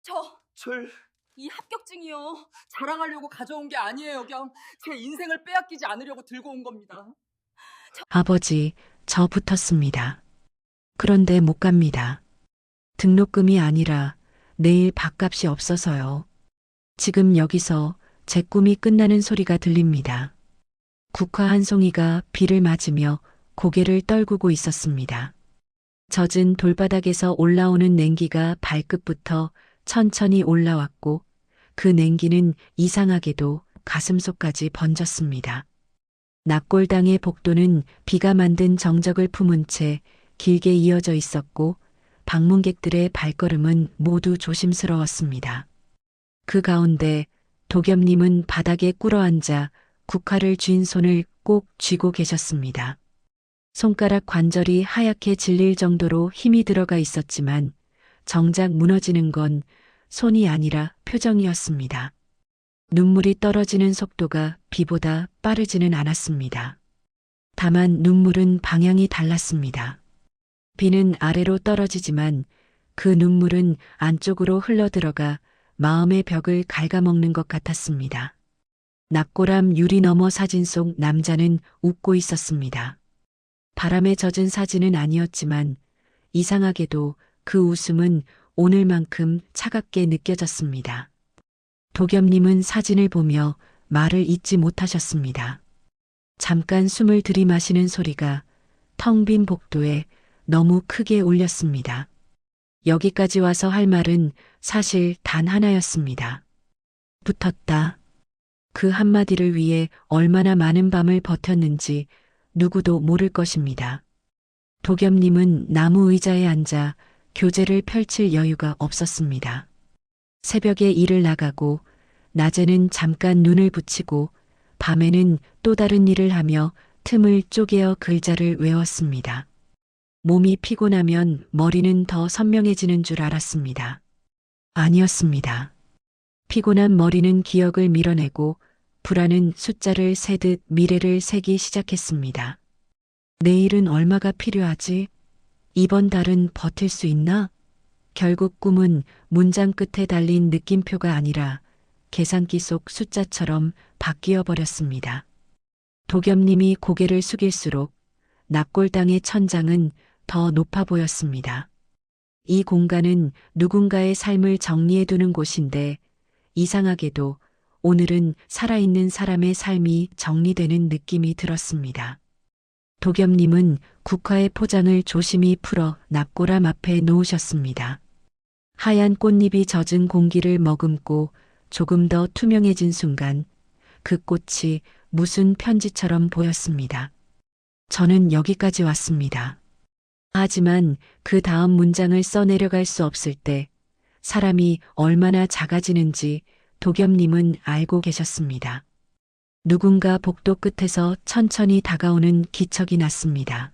저 출, 이 합격증이요. 자랑하려고 가져온 게 아니에요. 그냥 제 인생을 빼앗기지 않으려고 들고 온 겁니다. 아버지, 저 붙었습니다. 그런데 못 갑니다. 등록금이 아니라 내일 밥값이 없어서요. 지금 여기서 제 꿈이 끝나는 소리가 들립니다. 국화 한 송이가 비를 맞으며 고개를 떨구고 있었습니다. 젖은 돌바닥에서 올라오는 냉기가 발끝부터 천천히 올라왔고 그 냉기는 이상하게도 가슴속까지 번졌습니다. 납골당의 복도는 비가 만든 정적을 품은 채 길게 이어져 있었고 방문객들의 발걸음은 모두 조심스러웠습니다. 그 가운데 도겸님은 바닥에 꿇어앉아 국화를 쥔 손을 꼭 쥐고 계셨습니다. 손가락 관절이 하얗게 질릴 정도로 힘이 들어가 있었지만 정작 무너지는 건 손이 아니라 표정이었습니다. 눈물이 떨어지는 속도가 비보다 빠르지는 않았습니다. 다만 눈물은 방향이 달랐습니다. 비는 아래로 떨어지지만 그 눈물은 안쪽으로 흘러들어가 마음의 벽을 갉아먹는 것 같았습니다. 납골함 유리 너머 사진 속 남자는 웃고 있었습니다. 바람에 젖은 사진은 아니었지만 이상하게도 그 웃음은 오늘만큼 차갑게 느껴졌습니다. 도겸님은 사진을 보며 말을 잇지 못하셨습니다. 잠깐 숨을 들이마시는 소리가 텅 빈 복도에 너무 크게 울렸습니다. 여기까지 와서 할 말은 사실 단 하나였습니다. 붙었다. 그 한마디를 위해 얼마나 많은 밤을 버텼는지 누구도 모를 것입니다. 도겸님은 나무 의자에 앉아 교재를 펼칠 여유가 없었습니다. 새벽에 일을 나가고 낮에는 잠깐 눈을 붙이고 밤에는 또 다른 일을 하며 틈을 쪼개어 글자를 외웠습니다. 몸이 피곤하면 머리는 더 선명해지는 줄 알았습니다. 아니었습니다. 피곤한 머리는 기억을 밀어내고 불안은 숫자를 세듯 미래를 세기 시작했습니다. 내일은 얼마가 필요하지? 이번 달은 버틸 수 있나? 결국 꿈은 문장 끝에 달린 느낌표가 아니라 계산기 속 숫자처럼 바뀌어 버렸습니다. 도겸님이 고개를 숙일수록 납골당의 천장은 더 높아 보였습니다. 이 공간은 누군가의 삶을 정리해두는 곳인데 이상하게도 오늘은 살아있는 사람의 삶이 정리되는 느낌이 들었습니다. 도겸님은 국화의 포장을 조심히 풀어 납골함 앞에 놓으셨습니다. 하얀 꽃잎이 젖은 공기를 머금고 조금 더 투명해진 순간 그 꽃이 무슨 편지처럼 보였습니다. 저는 여기까지 왔습니다. 하지만 그 다음 문장을 써내려갈 수 없을 때 사람이 얼마나 작아지는지 도겸님은 알고 계셨습니다. 누군가 복도 끝에서 천천히 다가오는 기척이 났습니다.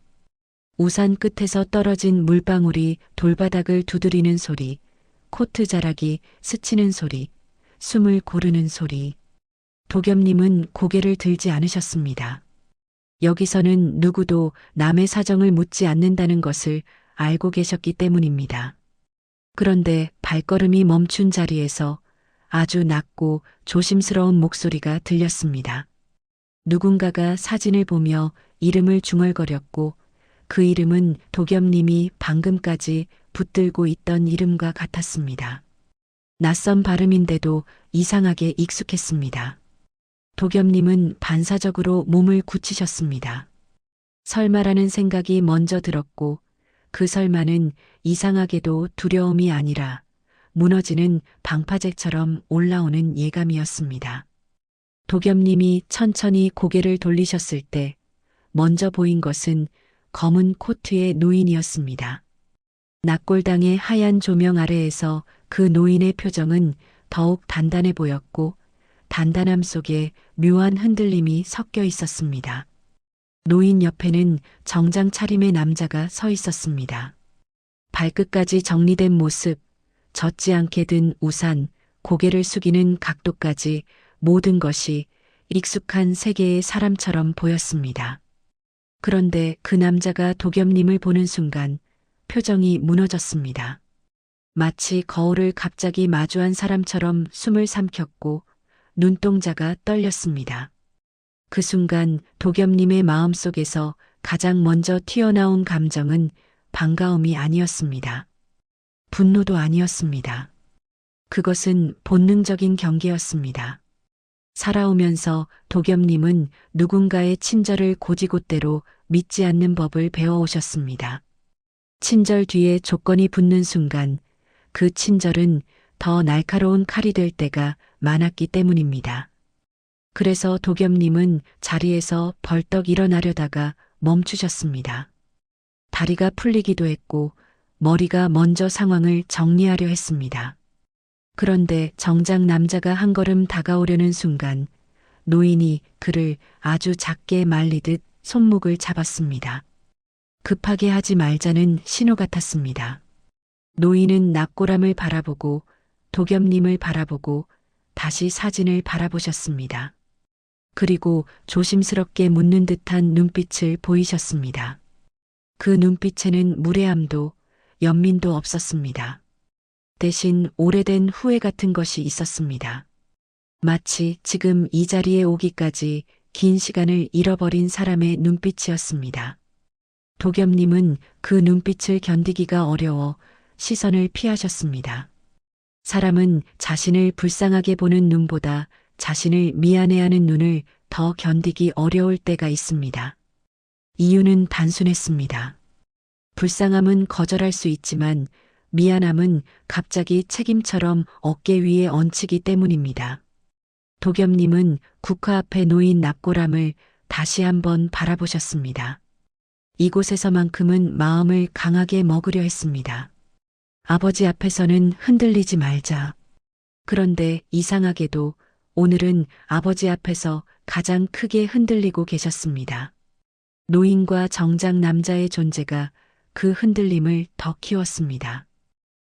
우산 끝에서 떨어진 물방울이 돌바닥을 두드리는 소리, 코트 자락이 스치는 소리, 숨을 고르는 소리. 도겸님은 고개를 들지 않으셨습니다. 여기서는 누구도 남의 사정을 묻지 않는다는 것을 알고 계셨기 때문입니다. 그런데 발걸음이 멈춘 자리에서 아주 낮고 조심스러운 목소리가 들렸습니다. 누군가가 사진을 보며 이름을 중얼거렸고 그 이름은 도겸님이 방금까지 붙들고 있던 이름과 같았습니다. 낯선 발음인데도 이상하게 익숙했습니다. 도겸님은 반사적으로 몸을 굳히셨습니다. 설마라는 생각이 먼저 들었고 그 설마는 이상하게도 두려움이 아니라 무너지는 방파제처럼 올라오는 예감이었습니다. 도겸님이 천천히 고개를 돌리셨을 때 먼저 보인 것은 검은 코트의 노인이었습니다. 납골당의 하얀 조명 아래에서 그 노인의 표정은 더욱 단단해 보였고 단단함 속에 묘한 흔들림이 섞여 있었습니다. 노인 옆에는 정장 차림의 남자가 서 있었습니다. 발끝까지 정리된 모습, 젖지 않게 든 우산, 고개를 숙이는 각도까지 모든 것이 익숙한 세계의 사람처럼 보였습니다. 그런데 그 남자가 도겸님을 보는 순간 표정이 무너졌습니다. 마치 거울을 갑자기 마주한 사람처럼 숨을 삼켰고 눈동자가 떨렸습니다. 그 순간 도겸님의 마음속에서 가장 먼저 튀어나온 감정은 반가움이 아니었습니다. 분노도 아니었습니다. 그것은 본능적인 경계였습니다. 살아오면서 도겸님은 누군가의 친절을 고지곳대로 믿지 않는 법을 배워오셨습니다. 친절 뒤에 조건이 붙는 순간 그 친절은 더 날카로운 칼이 될 때가 많았기 때문입니다. 그래서 도겸님은 자리에서 벌떡 일어나려다가 멈추셨습니다. 다리가 풀리기도 했고 머리가 먼저 상황을 정리하려 했습니다. 그런데 정작 남자가 한 걸음 다가오려는 순간 노인이 그를 아주 작게 말리듯 손목을 잡았습니다. 급하게 하지 말자는 신호 같았습니다. 노인은 납골함을 바라보고 도겸님을 바라보고 다시 사진을 바라보셨습니다. 그리고 조심스럽게 묻는 듯한 눈빛을 보이셨습니다. 그 눈빛에는 무례함도 연민도 없었습니다. 대신 오래된 후회 같은 것이 있었습니다. 마치 지금 이 자리에 오기까지 긴 시간을 잃어버린 사람의 눈빛이었습니다. 도겸님은 그 눈빛을 견디기가 어려워 시선을 피하셨습니다. 사람은 자신을 불쌍하게 보는 눈보다 자신을 미안해하는 눈을 더 견디기 어려울 때가 있습니다. 이유는 단순했습니다. 불쌍함은 거절할 수 있지만 미안함은 갑자기 책임처럼 어깨 위에 얹히기 때문입니다. 도겸님은 국화 앞에 놓인 납골함을 다시 한번 바라보셨습니다. 이곳에서만큼은 마음을 강하게 먹으려 했습니다. 아버지 앞에서는 흔들리지 말자. 그런데 이상하게도 오늘은 아버지 앞에서 가장 크게 흔들리고 계셨습니다. 노인과 정작 남자의 존재가 그 흔들림을 더 키웠습니다.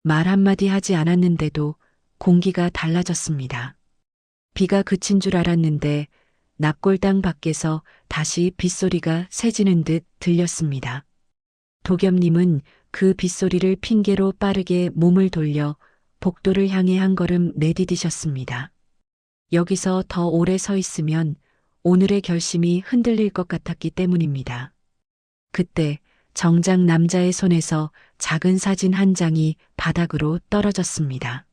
말 한마디 하지 않았는데도 공기가 달라졌습니다. 비가 그친 줄 알았는데 납골당 밖에서 다시 빗소리가 새지는 듯 들렸습니다. 도겸님은 그 빗소리를 핑계로 빠르게 몸을 돌려 복도를 향해 한 걸음 내디디셨습니다. 여기서 더 오래 서 있으면 오늘의 결심이 흔들릴 것 같았기 때문입니다. 그때 정작 남자의 손에서 작은 사진 한 장이 바닥으로 떨어졌습니다.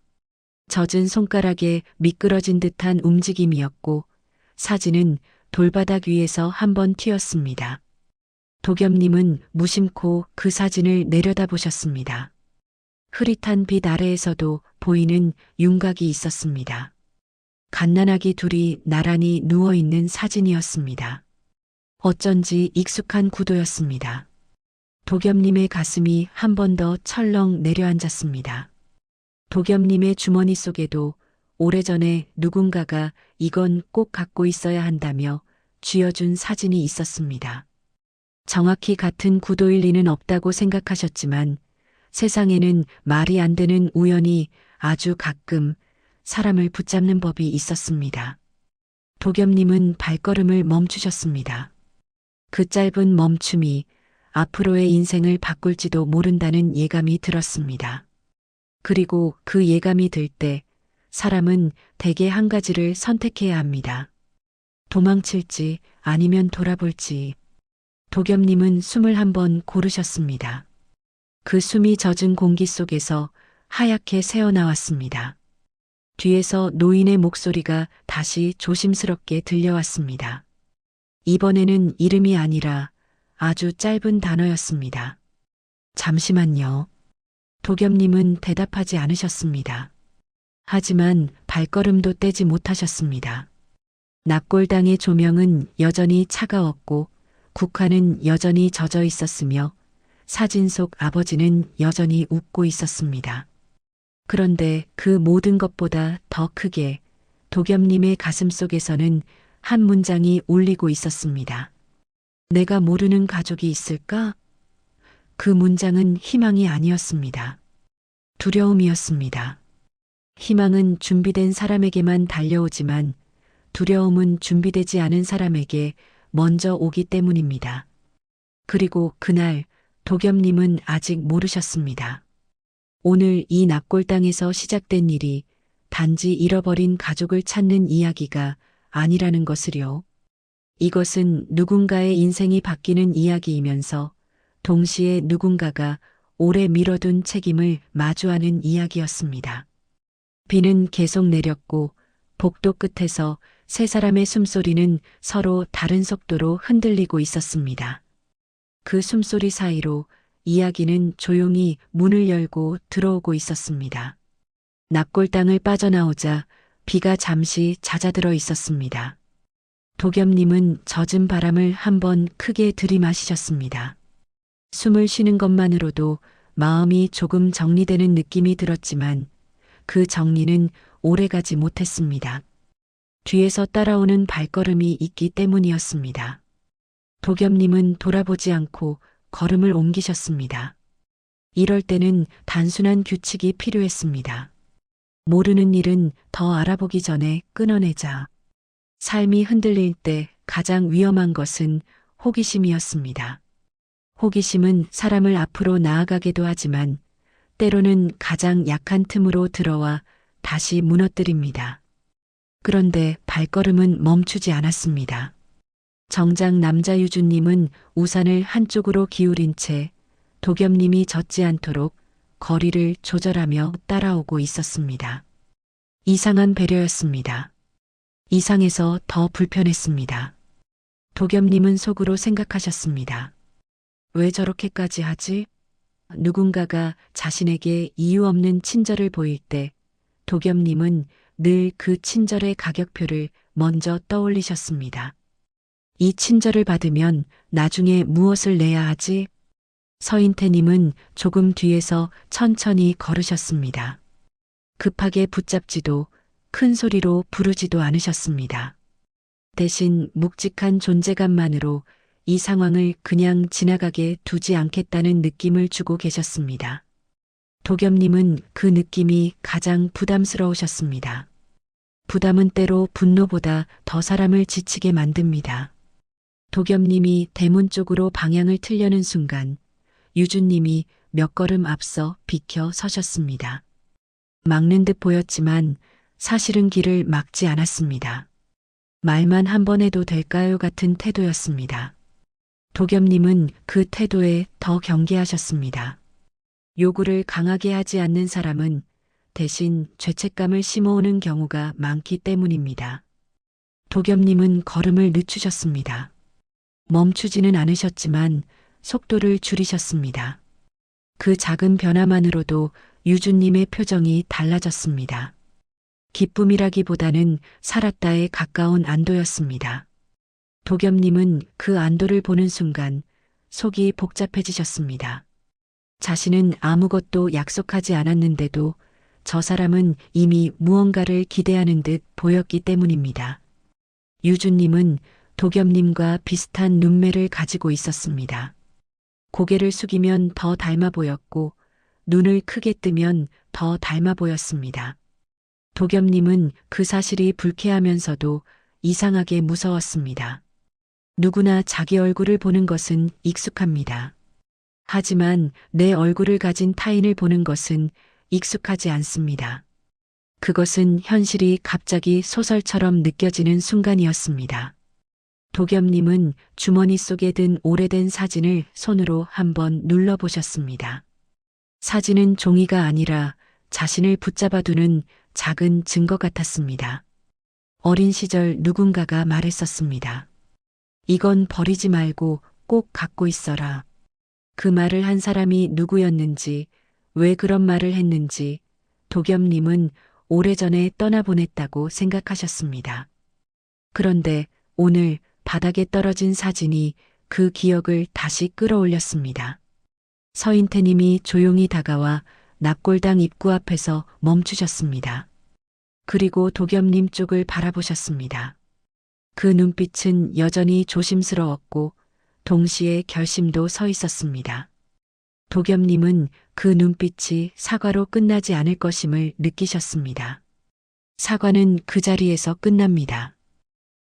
젖은 손가락에 미끄러진 듯한 움직임이었고 사진은 돌바닥 위에서 한번 튀었습니다. 도겸님은 무심코 그 사진을 내려다보셨습니다. 흐릿한 빛 아래에서도 보이는 윤곽이 있었습니다. 갓난아기 둘이 나란히 누워있는 사진이었습니다. 어쩐지 익숙한 구도였습니다. 도겸님의 가슴이 한 번 더 철렁 내려앉았습니다. 도겸님의 주머니 속에도 오래전에 누군가가 이건 꼭 갖고 있어야 한다며 쥐어준 사진이 있었습니다. 정확히 같은 구도일 리는 없다고 생각하셨지만 세상에는 말이 안 되는 우연이 아주 가끔 사람을 붙잡는 법이 있었습니다. 도겸님은 발걸음을 멈추셨습니다. 그 짧은 멈춤이 앞으로의 인생을 바꿀지도 모른다는 예감이 들었습니다. 그리고 그 예감이 들 때 사람은 대개 한 가지를 선택해야 합니다. 도망칠지 아니면 돌아볼지. 도겸님은 숨을 한번 고르셨습니다. 그 숨이 젖은 공기 속에서 하얗게 새어나왔습니다. 뒤에서 노인의 목소리가 다시 조심스럽게 들려왔습니다. 이번에는 이름이 아니라 아주 짧은 단어였습니다. 잠시만요. 도겸님은 대답하지 않으셨습니다. 하지만 발걸음도 떼지 못하셨습니다. 납골당의 조명은 여전히 차가웠고 국화는 여전히 젖어 있었으며 사진 속 아버지는 여전히 웃고 있었습니다. 그런데 그 모든 것보다 더 크게 도겸님의 가슴 속에서는 한 문장이 울리고 있었습니다. 내가 모르는 가족이 있을까? 그 문장은 희망이 아니었습니다. 두려움이었습니다. 희망은 준비된 사람에게만 달려오지만 두려움은 준비되지 않은 사람에게 먼저 오기 때문입니다. 그리고 그날 도겸님은 아직 모르셨습니다. 오늘 이 납골당에서 시작된 일이 단지 잃어버린 가족을 찾는 이야기가 아니라는 것을요. 이것은 누군가의 인생이 바뀌는 이야기이면서 동시에 누군가가 오래 미뤄둔 책임을 마주하는 이야기였습니다. 비는 계속 내렸고 복도 끝에서 세 사람의 숨소리는 서로 다른 속도로 흔들리고 있었습니다. 그 숨소리 사이로 이야기는 조용히 문을 열고 들어오고 있었습니다. 납골당을 빠져나오자 비가 잠시 잦아들어 있었습니다. 도겸님은 젖은 바람을 한번 크게 들이마시셨습니다. 숨을 쉬는 것만으로도 마음이 조금 정리되는 느낌이 들었지만 그 정리는 오래가지 못했습니다. 뒤에서 따라오는 발걸음이 있기 때문이었습니다. 도겸님은 돌아보지 않고 걸음을 옮기셨습니다. 이럴 때는 단순한 규칙이 필요했습니다. 모르는 일은 더 알아보기 전에 끊어내자. 삶이 흔들릴 때 가장 위험한 것은 호기심이었습니다. 호기심은 사람을 앞으로 나아가게도 하지만 때로는 가장 약한 틈으로 들어와 다시 무너뜨립니다. 그런데 발걸음은 멈추지 않았습니다. 정작 남자 유주님은 우산을 한쪽으로 기울인 채 도겸님이 젖지 않도록 거리를 조절하며 따라오고 있었습니다. 이상한 배려였습니다. 이상해서 더 불편했습니다. 도겸님은 속으로 생각하셨습니다. 왜 저렇게까지 하지? 누군가가 자신에게 이유 없는 친절을 보일 때 도겸님은 늘 그 친절의 가격표를 먼저 떠올리셨습니다. 이 친절을 받으면 나중에 무엇을 내야 하지? 서인태님은 조금 뒤에서 천천히 걸으셨습니다. 급하게 붙잡지도 큰 소리로 부르지도 않으셨습니다. 대신 묵직한 존재감만으로 이 상황을 그냥 지나가게 두지 않겠다는 느낌을 주고 계셨습니다. 도겸님은 그 느낌이 가장 부담스러우셨습니다. 부담은 때로 분노보다 더 사람을 지치게 만듭니다. 도겸님이 대문 쪽으로 방향을 틀려는 순간 유주님이 몇 걸음 앞서 비켜 서셨습니다. 막는 듯 보였지만 사실은 길을 막지 않았습니다. 말만 한 번 해도 될까요 같은 태도였습니다. 도겸님은 그 태도에 더 경계하셨습니다. 요구를 강하게 하지 않는 사람은 대신 죄책감을 심어오는 경우가 많기 때문입니다. 도겸님은 걸음을 늦추셨습니다. 멈추지는 않으셨지만 속도를 줄이셨습니다. 그 작은 변화만으로도 유주님의 표정이 달라졌습니다. 기쁨이라기보다는 살았다에 가까운 안도였습니다. 도겸님은 그 안도를 보는 순간 속이 복잡해지셨습니다. 자신은 아무것도 약속하지 않았는데도 저 사람은 이미 무언가를 기대하는 듯 보였기 때문입니다. 유주님은 도겸님과 비슷한 눈매를 가지고 있었습니다. 고개를 숙이면 더 닮아 보였고 눈을 크게 뜨면 더 닮아 보였습니다. 도겸님은 그 사실이 불쾌하면서도 이상하게 무서웠습니다. 누구나 자기 얼굴을 보는 것은 익숙합니다. 하지만 내 얼굴을 가진 타인을 보는 것은 익숙하지 않습니다. 그것은 현실이 갑자기 소설처럼 느껴지는 순간이었습니다. 도겸님은 주머니 속에 든 오래된 사진을 손으로 한번 눌러보셨습니다. 사진은 종이가 아니라 자신을 붙잡아두는 작은 증거 같았습니다. 어린 시절 누군가가 말했었습니다. 이건 버리지 말고 꼭 갖고 있어라. 그 말을 한 사람이 누구였는지, 왜 그런 말을 했는지 도겸님은 오래전에 떠나보냈다고 생각하셨습니다. 그런데 오늘 바닥에 떨어진 사진이 그 기억을 다시 끌어올렸습니다. 서인태님이 조용히 다가와 납골당 입구 앞에서 멈추셨습니다. 그리고 도겸님 쪽을 바라보셨습니다. 그 눈빛은 여전히 조심스러웠고 동시에 결심도 서 있었습니다. 도겸님은 그 눈빛이 사과로 끝나지 않을 것임을 느끼셨습니다. 사과는 그 자리에서 끝납니다.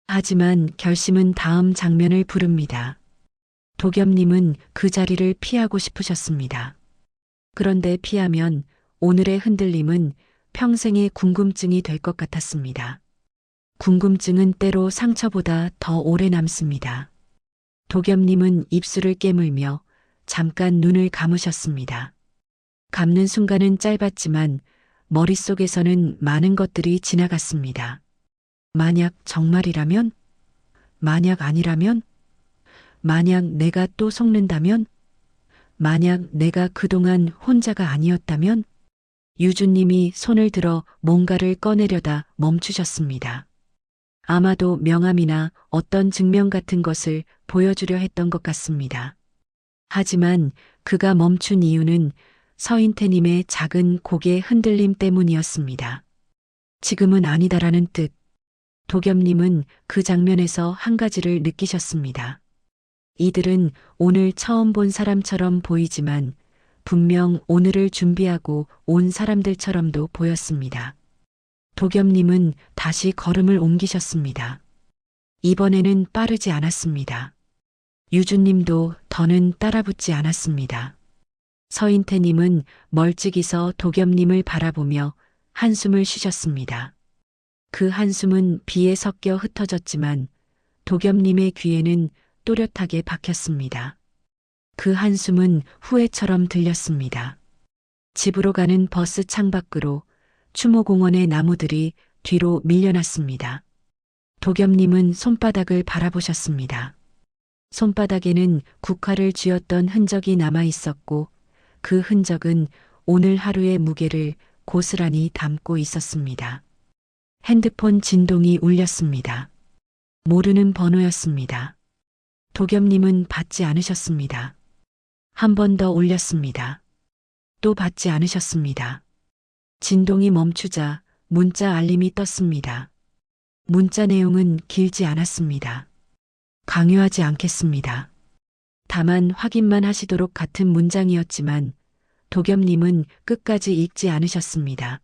하지만 결심은 다음 장면을 부릅니다. 도겸님은 그 자리를 피하고 싶으셨습니다. 그런데 피하면 오늘의 흔들림은 평생의 궁금증이 될 것 같았습니다. 궁금증은 때로 상처보다 더 오래 남습니다. 도겸님은 입술을 깨물며 잠깐 눈을 감으셨습니다. 감는 순간은 짧았지만 머릿속에서는 많은 것들이 지나갔습니다. 만약 정말이라면? 만약 아니라면? 만약 내가 또 속는다면? 만약 내가 그동안 혼자가 아니었다면? 유주님이 손을 들어 뭔가를 꺼내려다 멈추셨습니다. 아마도 명함이나 어떤 증명 같은 것을 보여주려 했던 것 같습니다. 하지만 그가 멈춘 이유는 서인태님의 작은 고개 흔들림 때문이었습니다. 지금은 아니다라는 뜻. 도겸님은 그 장면에서 한 가지를 느끼셨습니다. 이들은 오늘 처음 본 사람처럼 보이지만 분명 오늘을 준비하고 온 사람들처럼도 보였습니다. 도겸님은 다시 걸음을 옮기셨습니다. 이번에는 빠르지 않았습니다. 유주님도 더는 따라붙지 않았습니다. 서인태님은 멀찍이 서 도겸님을 바라보며 한숨을 쉬셨습니다. 그 한숨은 비에 섞여 흩어졌지만 도겸님의 귀에는 또렷하게 박혔습니다. 그 한숨은 후회처럼 들렸습니다. 집으로 가는 버스 창밖으로 추모공원의 나무들이 뒤로 밀려났습니다. 도겸님은 손바닥을 바라보셨습니다. 손바닥에는 국화를 쥐었던 흔적이 남아 있었고 그 흔적은 오늘 하루의 무게를 고스란히 담고 있었습니다. 핸드폰 진동이 울렸습니다. 모르는 번호였습니다. 도겸님은 받지 않으셨습니다. 한 번 더 울렸습니다. 또 받지 않으셨습니다. 진동이 멈추자 문자 알림이 떴습니다. 문자 내용은 길지 않았습니다. 강요하지 않겠습니다. 다만 확인만 하시도록 같은 문장이었지만 도겸님은 끝까지 읽지 않으셨습니다.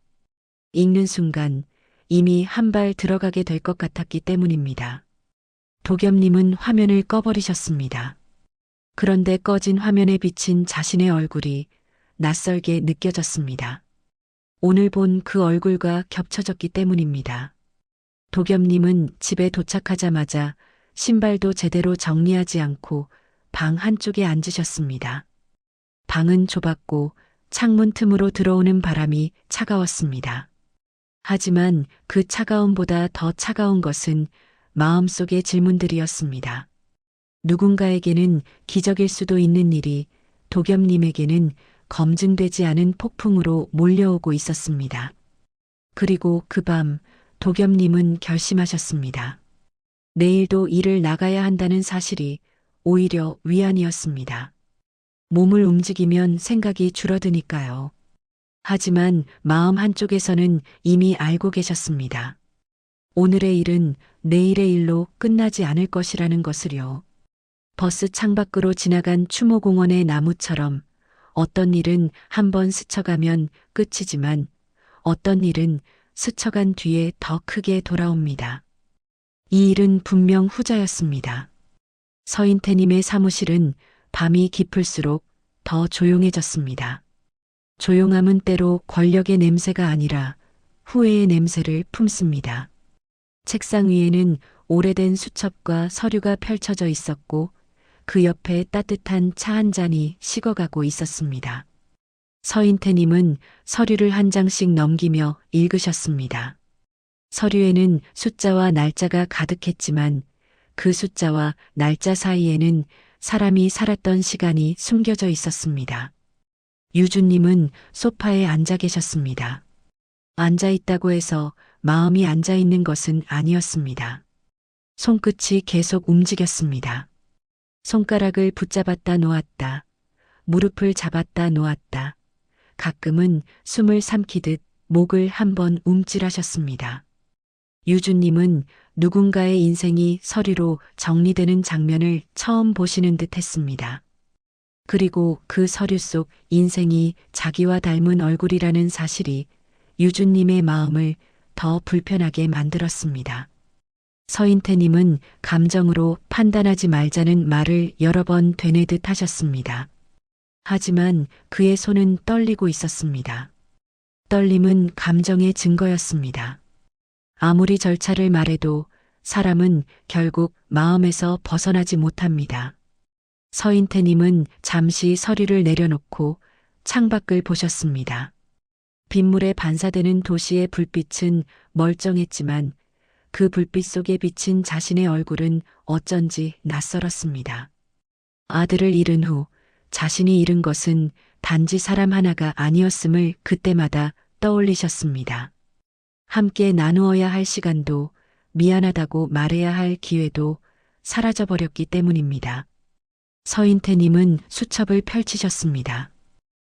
읽는 순간 이미 한 발 들어가게 될 것 같았기 때문입니다. 도겸님은 화면을 꺼버리셨습니다. 그런데 꺼진 화면에 비친 자신의 얼굴이 낯설게 느껴졌습니다. 오늘 본 그 얼굴과 겹쳐졌기 때문입니다. 도겸님은 집에 도착하자마자 신발도 제대로 정리하지 않고 방 한쪽에 앉으셨습니다. 방은 좁았고 창문 틈으로 들어오는 바람이 차가웠습니다. 하지만 그 차가움보다 더 차가운 것은 마음속의 질문들이었습니다. 누군가에게는 기적일 수도 있는 일이 도겸님에게는 검증되지 않은 폭풍으로 몰려오고 있었습니다. 그리고 그 밤 도겸님은 결심하셨습니다. 내일도 일을 나가야 한다는 사실이 오히려 위안이었습니다. 몸을 움직이면 생각이 줄어드니까요. 하지만 마음 한쪽에서는 이미 알고 계셨습니다. 오늘의 일은 내일의 일로 끝나지 않을 것이라는 것을요. 버스 창밖으로 지나간 추모공원의 나무처럼 어떤 일은 한번 스쳐가면 끝이지만 어떤 일은 스쳐간 뒤에 더 크게 돌아옵니다. 이 일은 분명 후자였습니다. 서인태님의 사무실은 밤이 깊을수록 더 조용해졌습니다. 조용함은 때로 권력의 냄새가 아니라 후회의 냄새를 품습니다. 책상 위에는 오래된 수첩과 서류가 펼쳐져 있었고 그 옆에 따뜻한 차 한 잔이 식어가고 있었습니다. 서인태님은 서류를 한 장씩 넘기며 읽으셨습니다. 서류에는 숫자와 날짜가 가득했지만 그 숫자와 날짜 사이에는 사람이 살았던 시간이 숨겨져 있었습니다. 유주님은 소파에 앉아 계셨습니다. 앉아 있다고 해서 마음이 앉아 있는 것은 아니었습니다. 손끝이 계속 움직였습니다. 손가락을 붙잡았다 놓았다, 무릎을 잡았다 놓았다, 가끔은 숨을 삼키듯 목을 한번 움찔하셨습니다. 유주님은 누군가의 인생이 서류로 정리되는 장면을 처음 보시는 듯 했습니다. 그리고 그 서류 속 인생이 자기와 닮은 얼굴이라는 사실이 유주님의 마음을 더 불편하게 만들었습니다. 서인태님은 감정으로 판단하지 말자는 말을 여러 번 되뇌듯 하셨습니다. 하지만 그의 손은 떨리고 있었습니다. 떨림은 감정의 증거였습니다. 아무리 절차를 말해도 사람은 결국 마음에서 벗어나지 못합니다. 서인태님은 잠시 서류를 내려놓고 창밖을 보셨습니다. 빗물에 반사되는 도시의 불빛은 멀쩡했지만 그 불빛 속에 비친 자신의 얼굴은 어쩐지 낯설었습니다. 아들을 잃은 후 자신이 잃은 것은 단지 사람 하나가 아니었음을 그때마다 떠올리셨습니다. 함께 나누어야 할 시간도 미안하다고 말해야 할 기회도 사라져버렸기 때문입니다. 서인태님은 수첩을 펼치셨습니다.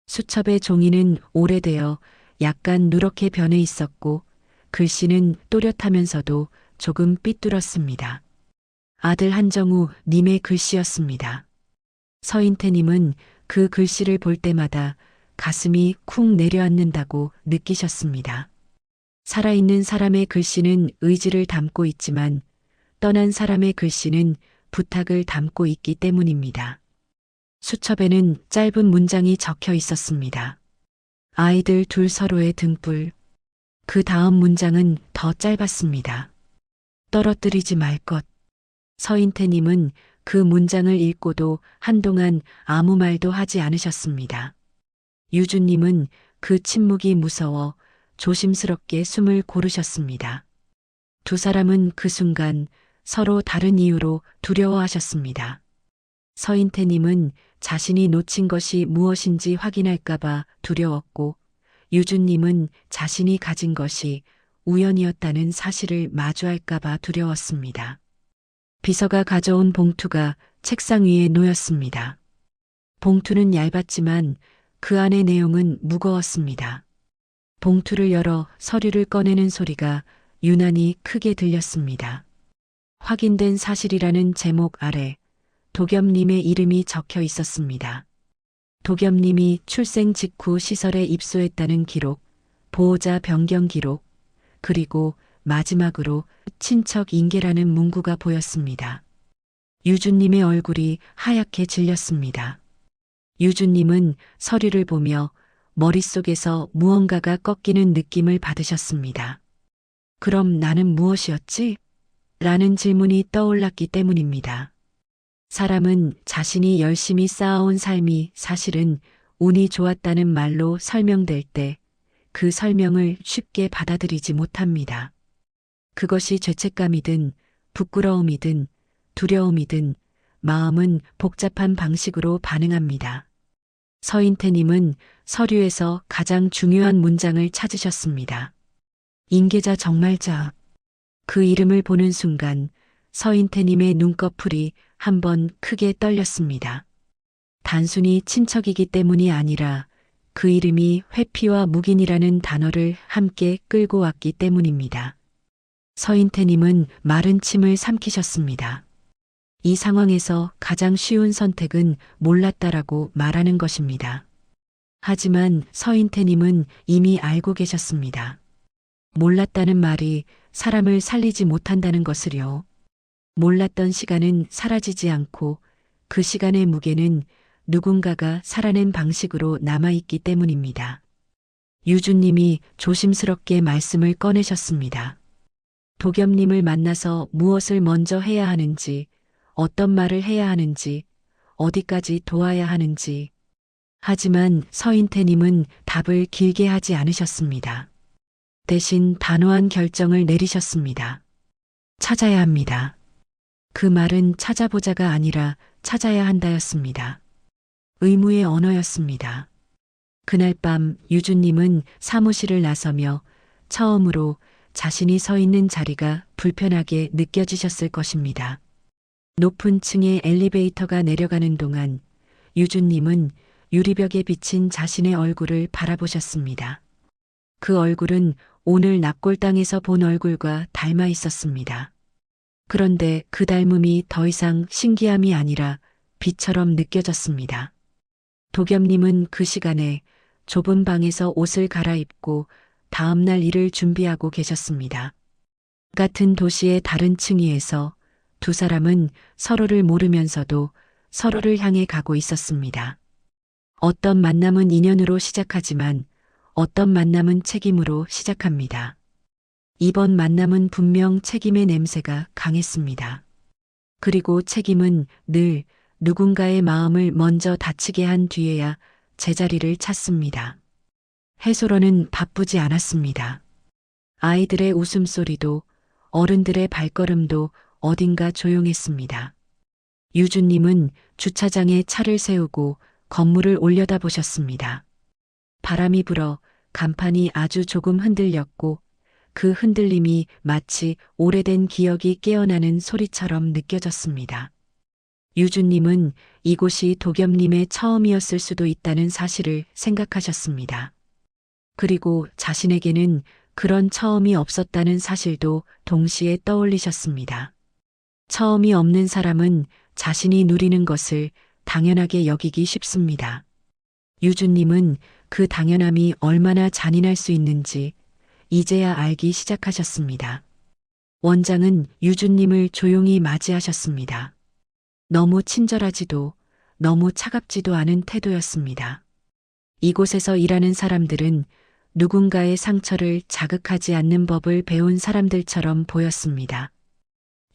수첩의 종이는 오래되어 약간 누렇게 변해 있었고 글씨는 또렷하면서도 조금 삐뚤었습니다. 아들 한정우 님의 글씨였습니다. 서인태님은 그 글씨를 볼 때마다 가슴이 쿵 내려앉는다고 느끼셨습니다. 살아있는 사람의 글씨는 의지를 담고 있지만 떠난 사람의 글씨는 부탁을 담고 있기 때문입니다. 수첩에는 짧은 문장이 적혀 있었습니다. 아이들 둘 서로의 등불. 그 다음 문장은 더 짧았습니다. 떨어뜨리지 말 것. 서인태님은 그 문장을 읽고도 한동안 아무 말도 하지 않으셨습니다. 유주님은 그 침묵이 무서워 조심스럽게 숨을 고르셨습니다. 두 사람은 그 순간 서로 다른 이유로 두려워하셨습니다. 서인태님은 자신이 놓친 것이 무엇인지 확인할까봐 두려웠고, 유주님은 자신이 가진 것이 우연이었다는 사실을 마주할까봐 두려웠습니다. 비서가 가져온 봉투가 책상 위에 놓였습니다. 봉투는 얇았지만 그 안의 내용은 무거웠습니다. 봉투를 열어 서류를 꺼내는 소리가 유난히 크게 들렸습니다. 확인된 사실이라는 제목 아래 도겸님의 이름이 적혀 있었습니다. 도겸님이 출생 직후 시설에 입소했다는 기록, 보호자 변경 기록, 그리고 마지막으로 친척 인계라는 문구가 보였습니다. 유주님의 얼굴이 하얗게 질렸습니다. 유주님은 서류를 보며 머릿속에서 무언가가 꺾이는 느낌을 받으셨습니다. 그럼 나는 무엇이었지? 라는 질문이 떠올랐기 때문입니다. 사람은 자신이 열심히 쌓아온 삶이 사실은 운이 좋았다는 말로 설명될 때 그 설명을 쉽게 받아들이지 못합니다. 그것이 죄책감이든 부끄러움이든 두려움이든 마음은 복잡한 방식으로 반응합니다. 서인태님은 서류에서 가장 중요한 문장을 찾으셨습니다. 인계자 정말자. 그 이름을 보는 순간 서인태님의 눈꺼풀이 한번 크게 떨렸습니다. 단순히 친척이기 때문이 아니라 그 이름이 회피와 묵인이라는 단어를 함께 끌고 왔기 때문입니다. 서인태님은 마른 침을 삼키셨습니다. 이 상황에서 가장 쉬운 선택은 몰랐다라고 말하는 것입니다. 하지만 서인태님은 이미 알고 계셨습니다. 몰랐다는 말이 사람을 살리지 못한다는 것을요. 몰랐던 시간은 사라지지 않고 그 시간의 무게는 누군가가 살아낸 방식으로 남아있기 때문입니다. 유주님이 조심스럽게 말씀을 꺼내셨습니다. 도겸님을 만나서 무엇을 먼저 해야 하는지, 어떤 말을 해야 하는지, 어디까지 도와야 하는지. 하지만 서인태님은 답을 길게 하지 않으셨습니다. 대신 단호한 결정을 내리셨습니다. 찾아야 합니다. 그 말은 찾아보자가 아니라 찾아야 한다였습니다. 의무의 언어였습니다. 그날 밤 유주님은 사무실을 나서며 처음으로 자신이 서 있는 자리가 불편하게 느껴지셨을 것입니다. 높은 층의 엘리베이터가 내려가는 동안 유주님은 유리벽에 비친 자신의 얼굴을 바라보셨습니다. 그 얼굴은 오늘 납골당에서 본 얼굴과 닮아 있었습니다. 그런데 그 닮음이 더 이상 신기함이 아니라 비처럼 느껴졌습니다. 도겸님은 그 시간에 좁은 방에서 옷을 갈아입고 다음날 일을 준비하고 계셨습니다. 같은 도시의 다른 층위에서 두 사람은 서로를 모르면서도 서로를 향해 가고 있었습니다. 어떤 만남은 인연으로 시작하지만 어떤 만남은 책임으로 시작합니다. 이번 만남은 분명 책임의 냄새가 강했습니다. 그리고 책임은 늘 누군가의 마음을 먼저 다치게 한 뒤에야 제자리를 찾습니다. 해소로는 바쁘지 않았습니다. 아이들의 웃음소리도 어른들의 발걸음도 어딘가 조용했습니다. 유주님은 주차장에 차를 세우고 건물을 올려다보셨습니다. 바람이 불어 간판이 아주 조금 흔들렸고 그 흔들림이 마치 오래된 기억이 깨어나는 소리처럼 느껴졌습니다. 유주님은 이곳이 도겸님의 처음이었을 수도 있다는 사실을 생각하셨습니다. 그리고 자신에게는 그런 처음이 없었다는 사실도 동시에 떠올리셨습니다. 처음이 없는 사람은 자신이 누리는 것을 당연하게 여기기 쉽습니다. 유주님은 그 당연함이 얼마나 잔인할 수 있는지 이제야 알기 시작하셨습니다. 원장은 유주님을 조용히 맞이하셨습니다. 너무 친절하지도 너무 차갑지도 않은 태도였습니다. 이곳에서 일하는 사람들은 누군가의 상처를 자극하지 않는 법을 배운 사람들처럼 보였습니다.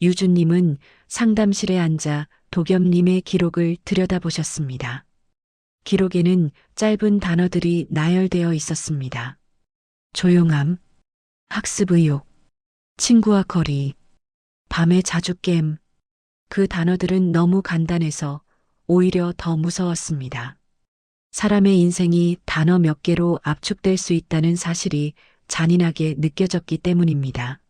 유주님은 상담실에 앉아 도겸님의 기록을 들여다보셨습니다. 기록에는 짧은 단어들이 나열되어 있었습니다. 조용함, 학습 의욕, 친구와 거리, 밤에 자주 깸. 그 단어들은 너무 간단해서 오히려 더 무서웠습니다. 사람의 인생이 단어 몇 개로 압축될 수 있다는 사실이 잔인하게 느껴졌기 때문입니다.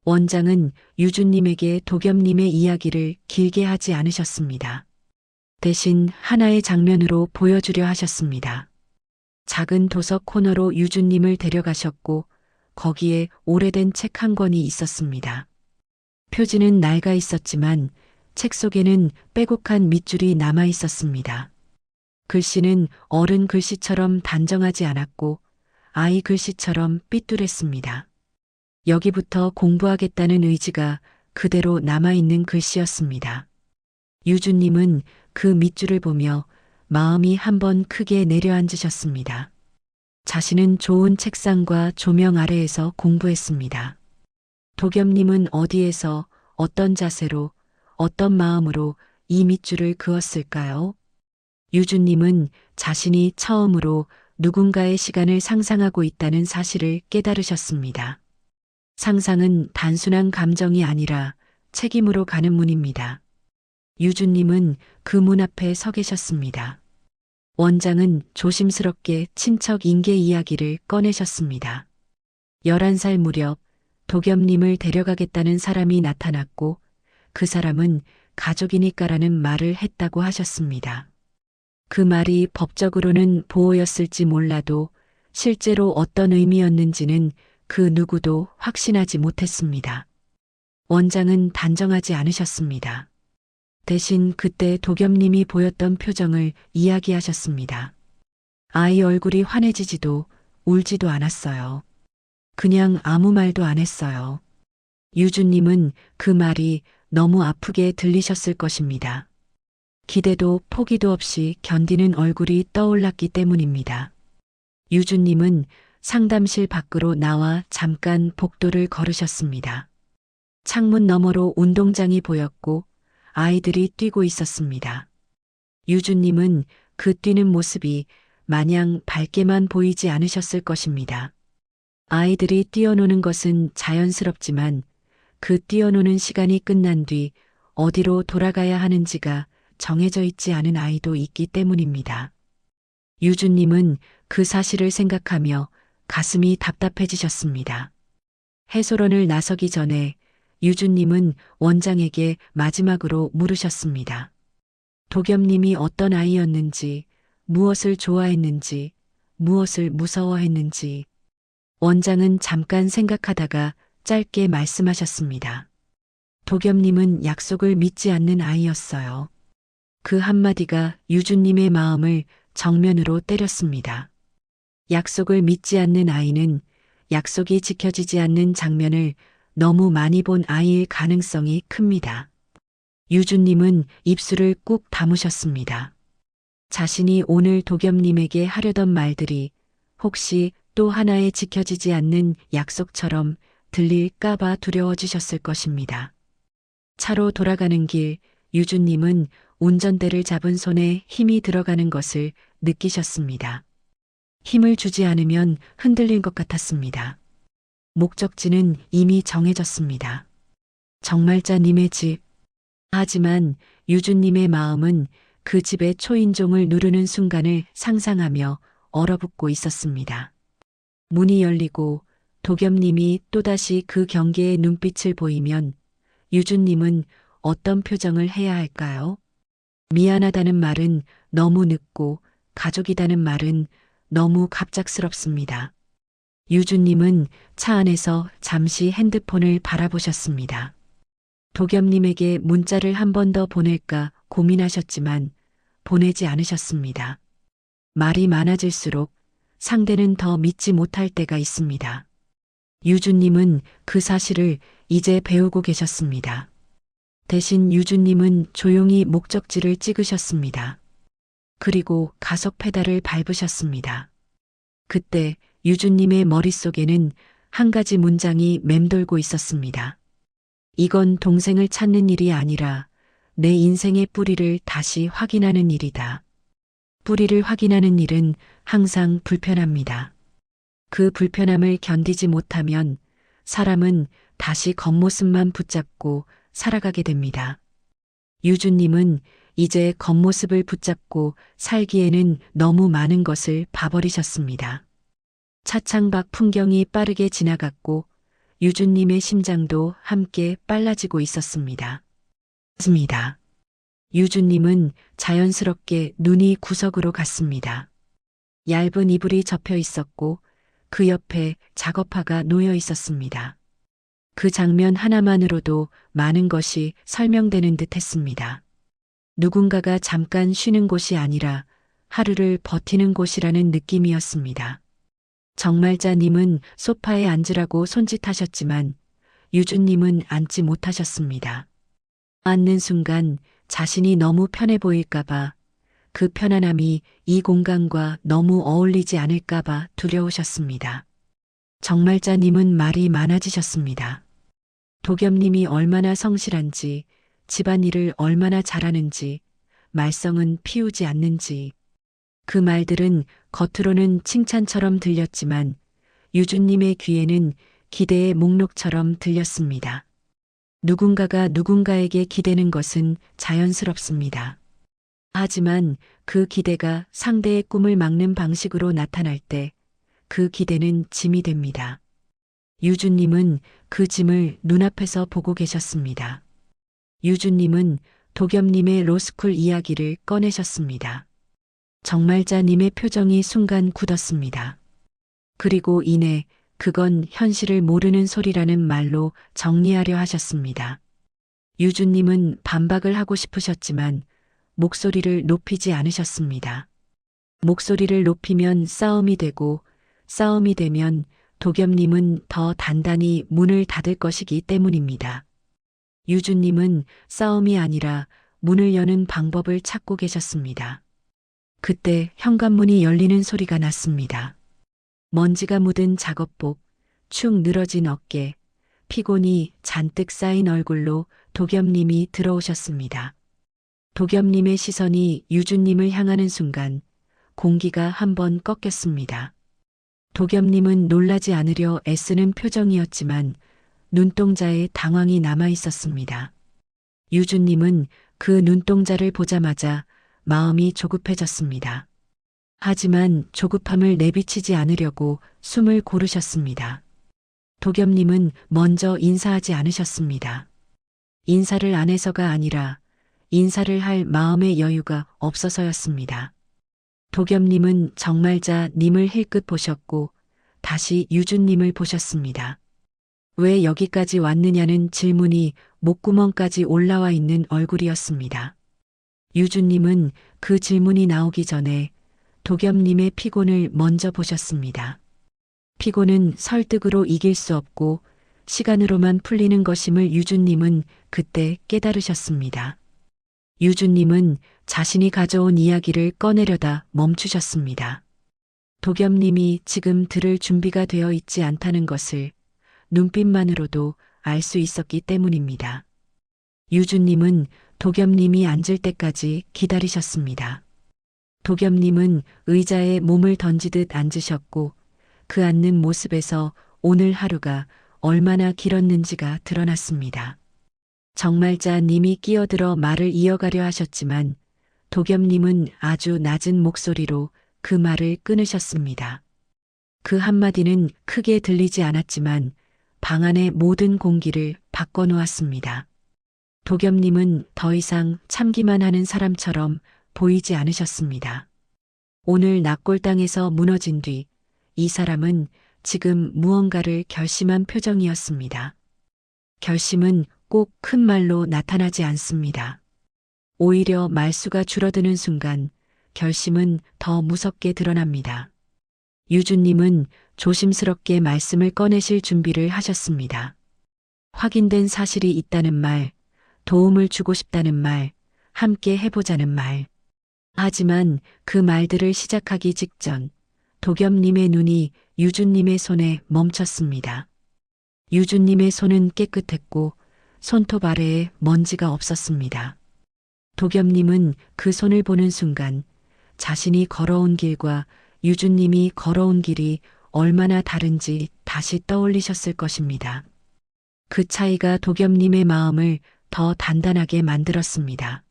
원장은 유주님에게 도겸님의 이야기를 길게 하지 않으셨습니다. 대신 하나의 장면으로 보여주려 하셨습니다. 작은 도서 코너로 유주님을 데려가셨고 거기에 오래된 책 한 권이 있었습니다. 표지는 낡아 있었지만 책 속에는 빼곡한 밑줄이 남아 있었습니다. 글씨는 어른 글씨처럼 단정하지 않았고 아이 글씨처럼 삐뚤했습니다. 여기부터 공부하겠다는 의지가 그대로 남아있는 글씨였습니다. 유주님은 그 밑줄을 보며 마음이 한번 크게 내려앉으셨습니다. 자신은 좋은 책상과 조명 아래에서 공부했습니다. 도겸님은 어디에서 어떤 자세로 어떤 마음으로 이 밑줄을 그었을까요? 유주님은 자신이 처음으로 누군가의 시간을 상상하고 있다는 사실을 깨달으셨습니다. 상상은 단순한 감정이 아니라 책임으로 가는 문입니다. 유주님은 그 문 앞에 서 계셨습니다. 원장은 조심스럽게 친척 인계 이야기를 꺼내셨습니다. 11살 무렵 도겸님을 데려가겠다는 사람이 나타났고 그 사람은 가족이니까라는 말을 했다고 하셨습니다. 그 말이 법적으로는 보호였을지 몰라도 실제로 어떤 의미였는지는 그 누구도 확신하지 못했습니다. 원장은 단정하지 않으셨습니다. 대신 그때 도겸님이 보였던 표정을 이야기하셨습니다. 아이 얼굴이 환해지지도 울지도 않았어요. 그냥 아무 말도 안 했어요. 유주님은 그 말이 너무 아프게 들리셨을 것입니다. 기대도 포기도 없이 견디는 얼굴이 떠올랐기 때문입니다. 유주님은 상담실 밖으로 나와 잠깐 복도를 걸으셨습니다. 창문 너머로 운동장이 보였고 아이들이 뛰고 있었습니다. 유주님은 그 뛰는 모습이 마냥 밝게만 보이지 않으셨을 것입니다. 아이들이 뛰어노는 것은 자연스럽지만 그 뛰어노는 시간이 끝난 뒤 어디로 돌아가야 하는지가 정해져 있지 않은 아이도 있기 때문입니다. 유주님은 그 사실을 생각하며 가슴이 답답해지셨습니다. 해소론을 나서기 전에 유주님은 원장에게 마지막으로 물으셨습니다. 도겸님이 어떤 아이였는지, 무엇을 좋아했는지, 무엇을 무서워했는지. 원장은 잠깐 생각하다가 짧게 말씀하셨습니다. 도겸님은 약속을 믿지 않는 아이였어요. 그 한마디가 유주님의 마음을 정면으로 때렸습니다. 약속을 믿지 않는 아이는 약속이 지켜지지 않는 장면을 너무 많이 본 아이일 가능성이 큽니다. 유주님은 입술을 꾹 다무셨습니다. 자신이 오늘 도겸님에게 하려던 말들이 혹시 또 하나의 지켜지지 않는 약속처럼 들릴까봐 두려워지셨을 것입니다. 차로 돌아가는 길, 유주님은 운전대를 잡은 손에 힘이 들어가는 것을 느끼셨습니다. 힘을 주지 않으면 흔들릴 것 같았습니다. 목적지는 이미 정해졌습니다. 정말자님의 집. 하지만 유주님의 마음은 그 집의 초인종을 누르는 순간을 상상하며 얼어붙고 있었습니다. 문이 열리고 도겸님이 또다시 그 경계의 눈빛을 보이면 유주님은 어떤 표정을 해야 할까요? 미안하다는 말은 너무 늦고 가족이다는 말은 너무 갑작스럽습니다. 유주님은 차 안에서 잠시 핸드폰을 바라보셨습니다. 도겸님에게 문자를 한 번 더 보낼까 고민하셨지만 보내지 않으셨습니다. 말이 많아질수록 상대는 더 믿지 못할 때가 있습니다. 유주님은 그 사실을 이제 배우고 계셨습니다. 대신 유주님은 조용히 목적지를 찍으셨습니다. 그리고 가속 페달을 밟으셨습니다. 그때 유주님의 머릿속에는 한 가지 문장이 맴돌고 있었습니다. 이건 동생을 찾는 일이 아니라 내 인생의 뿌리를 다시 확인하는 일이다. 뿌리를 확인하는 일은 항상 불편합니다. 그 불편함을 견디지 못하면 사람은 다시 겉모습만 붙잡고 살아가게 됩니다. 유주님은 이제 겉모습을 붙잡고 살기에는 너무 많은 것을 봐버리셨습니다. 차창 밖 풍경이 빠르게 지나갔고 유주님의 심장도 함께 빨라지고 있었습니다. 유주님은 자연스럽게 눈이 구석으로 갔습니다. 얇은 이불이 접혀 있었고 그 옆에 작업화가 놓여 있었습니다. 그 장면 하나만으로도 많은 것이 설명되는 듯 했습니다. 누군가가 잠깐 쉬는 곳이 아니라 하루를 버티는 곳이라는 느낌이었습니다. 정말자님은 소파에 앉으라고 손짓하셨지만 유주님은 앉지 못하셨습니다. 앉는 순간 자신이 너무 편해 보일까봐, 그 편안함이 이 공간과 너무 어울리지 않을까봐 두려우셨습니다. 정말자님은 말이 많아지셨습니다. 도겸님이 얼마나 성실한지, 집안일을 얼마나 잘하는지, 말썽은 피우지 않는지. 그 말들은 겉으로는 칭찬처럼 들렸지만 유주님의 귀에는 기대의 목록처럼 들렸습니다. 누군가가 누군가에게 기대는 것은 자연스럽습니다. 하지만 그 기대가 상대의 꿈을 막는 방식으로 나타날 때 그 기대는 짐이 됩니다. 유주님은 그 짐을 눈앞에서 보고 계셨습니다. 유주님은 도겸님의 로스쿨 이야기를 꺼내셨습니다. 정말자님의 표정이 순간 굳었습니다. 그리고 이내 그건 현실을 모르는 소리라는 말로 정리하려 하셨습니다. 유주님은 반박을 하고 싶으셨지만 목소리를 높이지 않으셨습니다. 목소리를 높이면 싸움이 되고 싸움이 되면 도겸님은 더 단단히 문을 닫을 것이기 때문입니다. 유주님은 싸움이 아니라 문을 여는 방법을 찾고 계셨습니다. 그때 현관문이 열리는 소리가 났습니다. 먼지가 묻은 작업복, 축 늘어진 어깨, 피곤이 잔뜩 쌓인 얼굴로 도겸님이 들어오셨습니다. 도겸님의 시선이 유주님을 향하는 순간 공기가 한번 꺾였습니다. 도겸님은 놀라지 않으려 애쓰는 표정이었지만 눈동자에 당황이 남아 있었습니다. 유주님은 그 눈동자를 보자마자 마음이 조급해졌습니다. 하지만 조급함을 내비치지 않으려고 숨을 고르셨습니다. 도겸님은 먼저 인사하지 않으셨습니다. 인사를 안 해서가 아니라 인사를 할 마음의 여유가 없어서였습니다. 도겸님은 정말자님을 힐끗 보셨고 다시 유주님을 보셨습니다. 왜 여기까지 왔느냐는 질문이 목구멍까지 올라와 있는 얼굴이었습니다. 유주님은 그 질문이 나오기 전에 도겸님의 피곤을 먼저 보셨습니다. 피곤은 설득으로 이길 수 없고 시간으로만 풀리는 것임을 유주님은 그때 깨달으셨습니다. 유주님은 자신이 가져온 이야기를 꺼내려다 멈추셨습니다. 도겸님이 지금 들을 준비가 되어 있지 않다는 것을 눈빛만으로도 알 수 있었기 때문입니다. 유주님은 도겸님이 앉을 때까지 기다리셨습니다. 도겸님은 의자에 몸을 던지듯 앉으셨고 그 앉는 모습에서 오늘 하루가 얼마나 길었는지가 드러났습니다. 정말자님이 끼어들어 말을 이어가려 하셨지만 도겸님은 아주 낮은 목소리로 그 말을 끊으셨습니다. 그 한마디는 크게 들리지 않았지만 방 안의 모든 공기를 바꿔놓았습니다. 도겸님은 더 이상 참기만 하는 사람처럼 보이지 않으셨습니다. 오늘 낙골당에서 무너진 뒤 이 사람은 지금 무언가를 결심한 표정이었습니다. 결심은 꼭 큰 말로 나타나지 않습니다. 오히려 말수가 줄어드는 순간 결심은 더 무섭게 드러납니다. 유주님은 조심스럽게 말씀을 꺼내실 준비를 하셨습니다. 확인된 사실이 있다는 말, 도움을 주고 싶다는 말, 함께 해보자는 말. 하지만 그 말들을 시작하기 직전 도겸님의 눈이 유주님의 손에 멈췄습니다. 유주님의 손은 깨끗했고 손톱 아래에 먼지가 없었습니다. 도겸님은 그 손을 보는 순간 자신이 걸어온 길과 유주님이 걸어온 길이 얼마나 다른지 다시 떠올리셨을 것입니다. 그 차이가 도겸님의 마음을 더 단단하게 만들었습니다.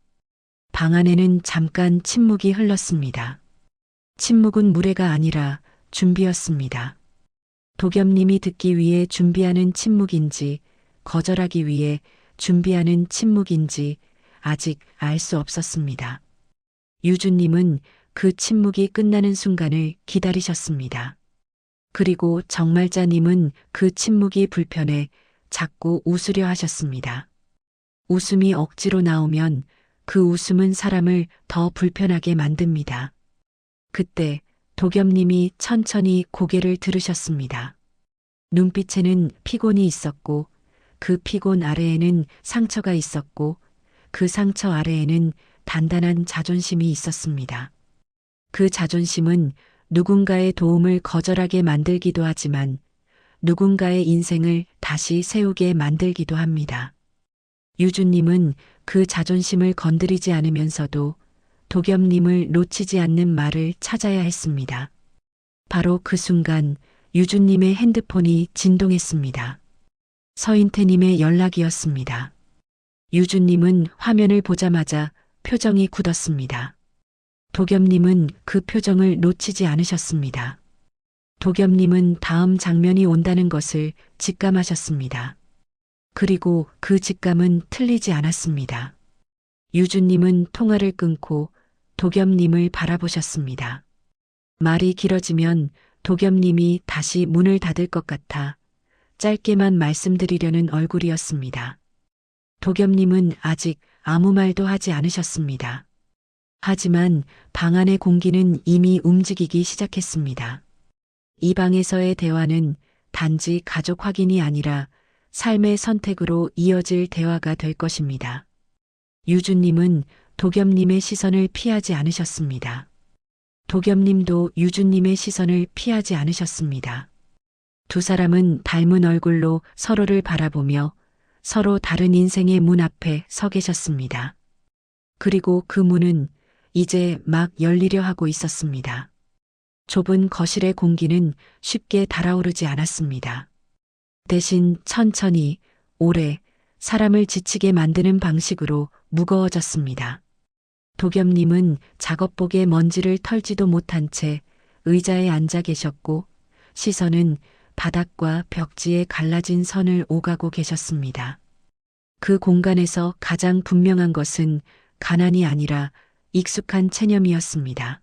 방 안에는 잠깐 침묵이 흘렀습니다. 침묵은 무례가 아니라 준비였습니다. 도겸님이 듣기 위해 준비하는 침묵인지 거절하기 위해 준비하는 침묵인지 아직 알 수 없었습니다. 유주님은 그 침묵이 끝나는 순간을 기다리셨습니다. 그리고 정말자님은 그 침묵이 불편해 자꾸 웃으려 하셨습니다. 웃음이 억지로 나오면 그 웃음은 사람을 더 불편하게 만듭니다. 그때 도겸님이 천천히 고개를 들으셨습니다. 눈빛에는 피곤이 있었고 그 피곤 아래에는 상처가 있었고 그 상처 아래에는 단단한 자존심이 있었습니다. 그 자존심은 누군가의 도움을 거절하게 만들기도 하지만 누군가의 인생을 다시 세우게 만들기도 합니다. 유주님은 그 자존심을 건드리지 않으면서도 도겸님을 놓치지 않는 말을 찾아야 했습니다. 바로 그 순간 유주님의 핸드폰이 진동했습니다. 서인태님의 연락이었습니다. 유주님은 화면을 보자마자 표정이 굳었습니다. 도겸님은 그 표정을 놓치지 않으셨습니다. 도겸님은 다음 장면이 온다는 것을 직감하셨습니다. 그리고 그 직감은 틀리지 않았습니다. 유주님은 통화를 끊고 도겸님을 바라보셨습니다. 말이 길어지면 도겸님이 다시 문을 닫을 것 같아 짧게만 말씀드리려는 얼굴이었습니다. 도겸님은 아직 아무 말도 하지 않으셨습니다. 하지만 방 안의 공기는 이미 움직이기 시작했습니다. 이 방에서의 대화는 단지 가족 확인이 아니라 삶의 선택으로 이어질 대화가 될 것입니다. 유주님은 도겸님의 시선을 피하지 않으셨습니다. 도겸님도 유주님의 시선을 피하지 않으셨습니다. 두 사람은 닮은 얼굴로 서로를 바라보며 서로 다른 인생의 문 앞에 서 계셨습니다. 그리고 그 문은 이제 막 열리려 하고 있었습니다. 좁은 거실의 공기는 쉽게 달아오르지 않았습니다. 대신 천천히, 오래, 사람을 지치게 만드는 방식으로 무거워졌습니다. 도겸님은 작업복에 먼지를 털지도 못한 채 의자에 앉아 계셨고 시선은 바닥과 벽지에 갈라진 선을 오가고 계셨습니다. 그 공간에서 가장 분명한 것은 가난이 아니라 익숙한 체념이었습니다.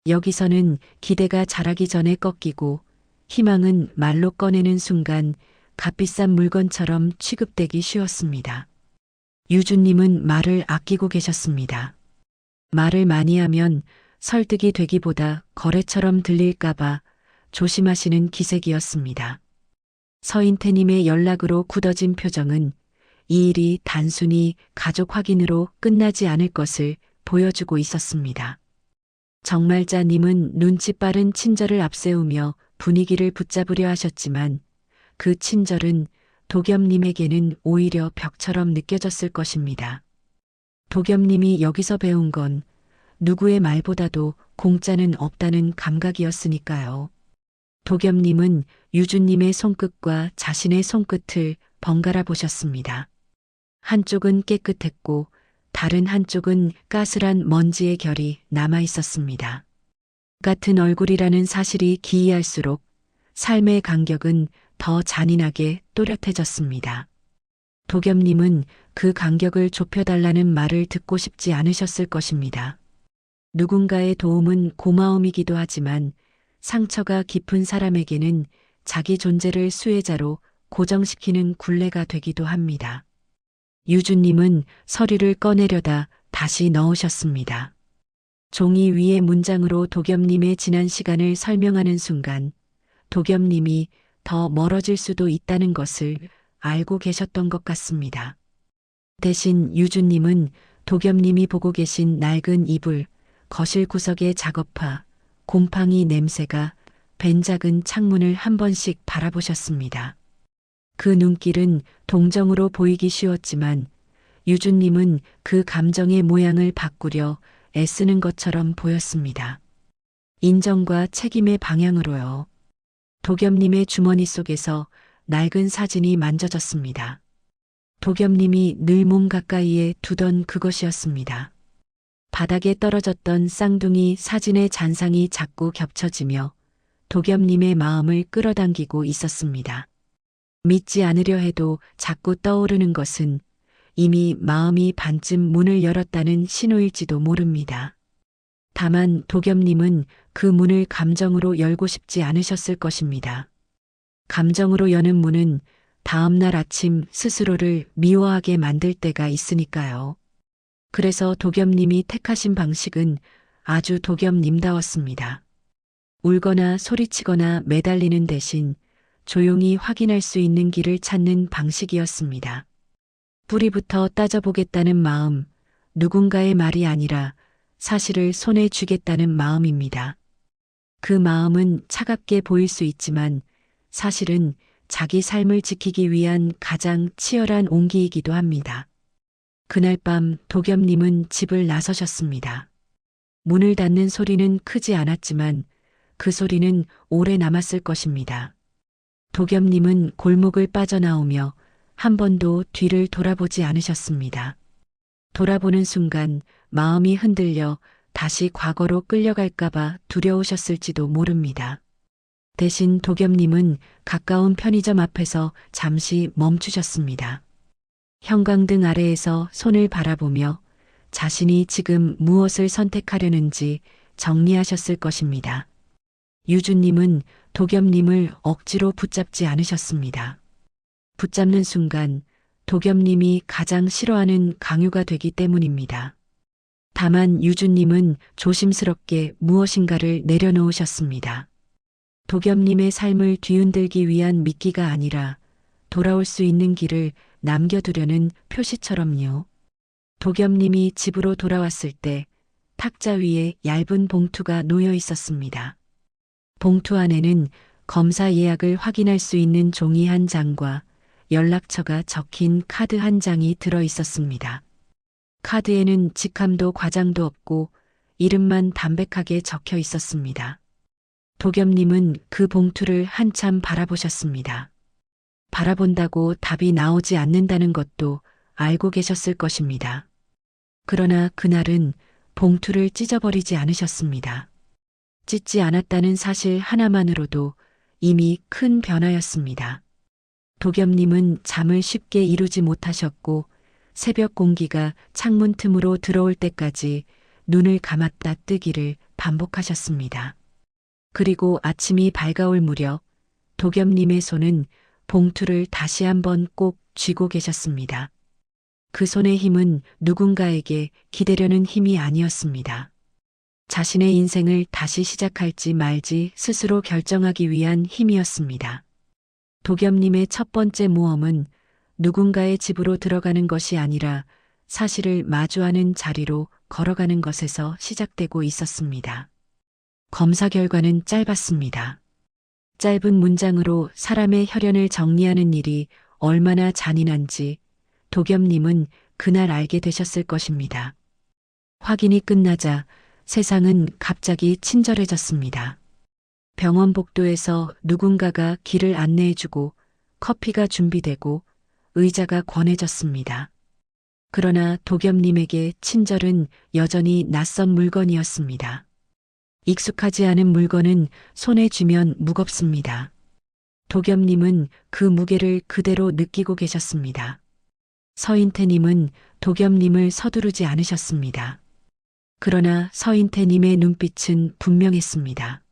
여기서는 기대가 자라기 전에 꺾이고 희망은 말로 꺼내는 순간 값비싼 물건처럼 취급되기 쉬웠습니다. 유주님은 말을 아끼고 계셨습니다. 말을 많이 하면 설득이 되기보다 거래처럼 들릴까봐 조심하시는 기색이었습니다. 서인태님의 연락으로 굳어진 표정은 이 일이 단순히 가족 확인으로 끝나지 않을 것을 보여주고 있었습니다. 정말자님은 눈치 빠른 친절을 앞세우며 분위기를 붙잡으려 하셨지만 그 친절은 도겸님에게는 오히려 벽처럼 느껴졌을 것입니다. 도겸님이 여기서 배운 건 누구의 말보다도 공짜는 없다는 감각이었으니까요. 도겸님은 유주님의 손끝과 자신의 손끝을 번갈아 보셨습니다. 한쪽은 깨끗했고 다른 한쪽은 까슬한 먼지의 결이 남아 있었습니다. 같은 얼굴이라는 사실이 기이할수록 삶의 간격은 더 잔인하게 또렷해졌습니다. 도겸님은 그 간격을 좁혀달라는 말을 듣고 싶지 않으셨을 것입니다. 누군가의 도움은 고마움이기도 하지만 상처가 깊은 사람에게는 자기 존재를 수혜자로 고정시키는 굴레가 되기도 합니다. 유주님은 서류를 꺼내려다 다시 넣으셨습니다. 종이 위의 문장으로 도겸님의 지난 시간을 설명하는 순간 도겸님이 더 멀어질 수도 있다는 것을 알고 계셨던 것 같습니다. 대신 유주님은 도겸님이 보고 계신 낡은 이불, 거실 구석의 작업화, 곰팡이 냄새가 벤 작은 창문을 한 번씩 바라보셨습니다. 그 눈길은 동정으로 보이기 쉬웠지만 유주님은 그 감정의 모양을 바꾸려 애쓰는 것처럼 보였습니다. 인정과 책임의 방향으로요. 도겸님의 주머니 속에서 낡은 사진이 만져졌습니다. 도겸님이 늘 몸 가까이에 두던 그것이었습니다. 바닥에 떨어졌던 쌍둥이 사진의 잔상이 자꾸 겹쳐지며 도겸님의 마음을 끌어당기고 있었습니다. 믿지 않으려 해도 자꾸 떠오르는 것은 이미 마음이 반쯤 문을 열었다는 신호일지도 모릅니다. 다만 도겸님은 그 문을 감정으로 열고 싶지 않으셨을 것입니다. 감정으로 여는 문은 다음 날 아침 스스로를 미워하게 만들 때가 있으니까요. 그래서 도겸님이 택하신 방식은 아주 도겸님다웠습니다. 울거나 소리치거나 매달리는 대신 조용히 확인할 수 있는 길을 찾는 방식이었습니다. 뿌리부터 따져보겠다는 마음, 누군가의 말이 아니라 사실을 손에 쥐겠다는 마음입니다. 그 마음은 차갑게 보일 수 있지만 사실은 자기 삶을 지키기 위한 가장 치열한 온기이기도 합니다. 그날 밤 도겸님은 집을 나서셨습니다. 문을 닫는 소리는 크지 않았지만 그 소리는 오래 남았을 것입니다. 도겸님은 골목을 빠져나오며 한 번도 뒤를 돌아보지 않으셨습니다. 돌아보는 순간 마음이 흔들려 다시 과거로 끌려갈까봐 두려우셨을지도 모릅니다. 대신 도겸님은 가까운 편의점 앞에서 잠시 멈추셨습니다. 형광등 아래에서 손을 바라보며 자신이 지금 무엇을 선택하려는지 정리하셨을 것입니다. 유주님은 도겸님을 억지로 붙잡지 않으셨습니다. 붙잡는 순간 도겸님이 가장 싫어하는 강요가 되기 때문입니다. 다만 유주님은 조심스럽게 무엇인가를 내려놓으셨습니다. 도겸님의 삶을 뒤흔들기 위한 미끼가 아니라 돌아올 수 있는 길을 남겨두려는 표시처럼요. 도겸님이 집으로 돌아왔을 때 탁자 위에 얇은 봉투가 놓여 있었습니다. 봉투 안에는 검사 예약을 확인할 수 있는 종이 한 장과 연락처가 적힌 카드 한 장이 들어 있었습니다. 카드에는 직함도 과장도 없고 이름만 담백하게 적혀 있었습니다. 도겸님은 그 봉투를 한참 바라보셨습니다. 바라본다고 답이 나오지 않는다는 것도 알고 계셨을 것입니다. 그러나 그날은 봉투를 찢어버리지 않으셨습니다. 찢지 않았다는 사실 하나만으로도 이미 큰 변화였습니다. 도겸님은 잠을 쉽게 이루지 못하셨고 새벽 공기가 창문 틈으로 들어올 때까지 눈을 감았다 뜨기를 반복하셨습니다. 그리고 아침이 밝아올 무렵 도겸님의 손은 봉투를 다시 한번 꼭 쥐고 계셨습니다. 그 손의 힘은 누군가에게 기대려는 힘이 아니었습니다. 자신의 인생을 다시 시작할지 말지 스스로 결정하기 위한 힘이었습니다. 도겸님의 첫 번째 모험은 누군가의 집으로 들어가는 것이 아니라 사실을 마주하는 자리로 걸어가는 것에서 시작되고 있었습니다. 검사 결과는 짧았습니다. 짧은 문장으로 사람의 혈연을 정리하는 일이 얼마나 잔인한지 도겸님은 그날 알게 되셨을 것입니다. 확인이 끝나자 세상은 갑자기 친절해졌습니다. 병원 복도에서 누군가가 길을 안내해주고 커피가 준비되고 의자가 권해졌습니다. 그러나 도겸님에게 친절은 여전히 낯선 물건이었습니다. 익숙하지 않은 물건은 손에 쥐면 무겁습니다. 도겸님은 그 무게를 그대로 느끼고 계셨습니다. 서인태님은 도겸님을 서두르지 않으셨습니다. 그러나 서인태님의 눈빛은 분명했습니다.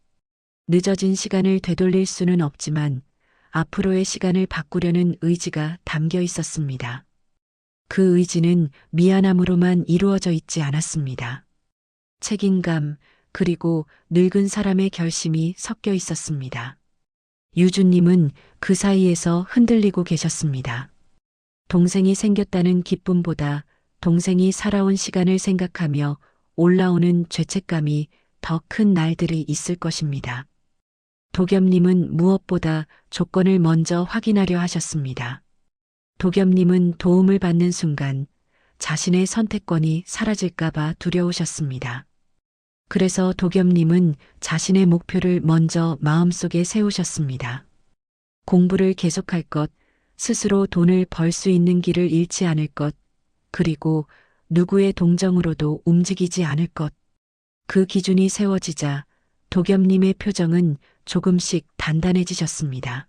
늦어진 시간을 되돌릴 수는 없지만 앞으로의 시간을 바꾸려는 의지가 담겨 있었습니다. 그 의지는 미안함으로만 이루어져 있지 않았습니다. 책임감, 그리고 늙은 사람의 결심이 섞여 있었습니다. 유주님은 그 사이에서 흔들리고 계셨습니다. 동생이 생겼다는 기쁨보다 동생이 살아온 시간을 생각하며 올라오는 죄책감이 더 큰 날들이 있을 것입니다. 도겸님은 무엇보다 조건을 먼저 확인하려 하셨습니다. 도겸님은 도움을 받는 순간 자신의 선택권이 사라질까봐 두려우셨습니다. 그래서 도겸님은 자신의 목표를 먼저 마음속에 세우셨습니다. 공부를 계속할 것, 스스로 돈을 벌 수 있는 길을 잃지 않을 것, 그리고 누구의 동정으로도 움직이지 않을 것. 그 기준이 세워지자 도겸님의 표정은 조금씩 단단해지셨습니다.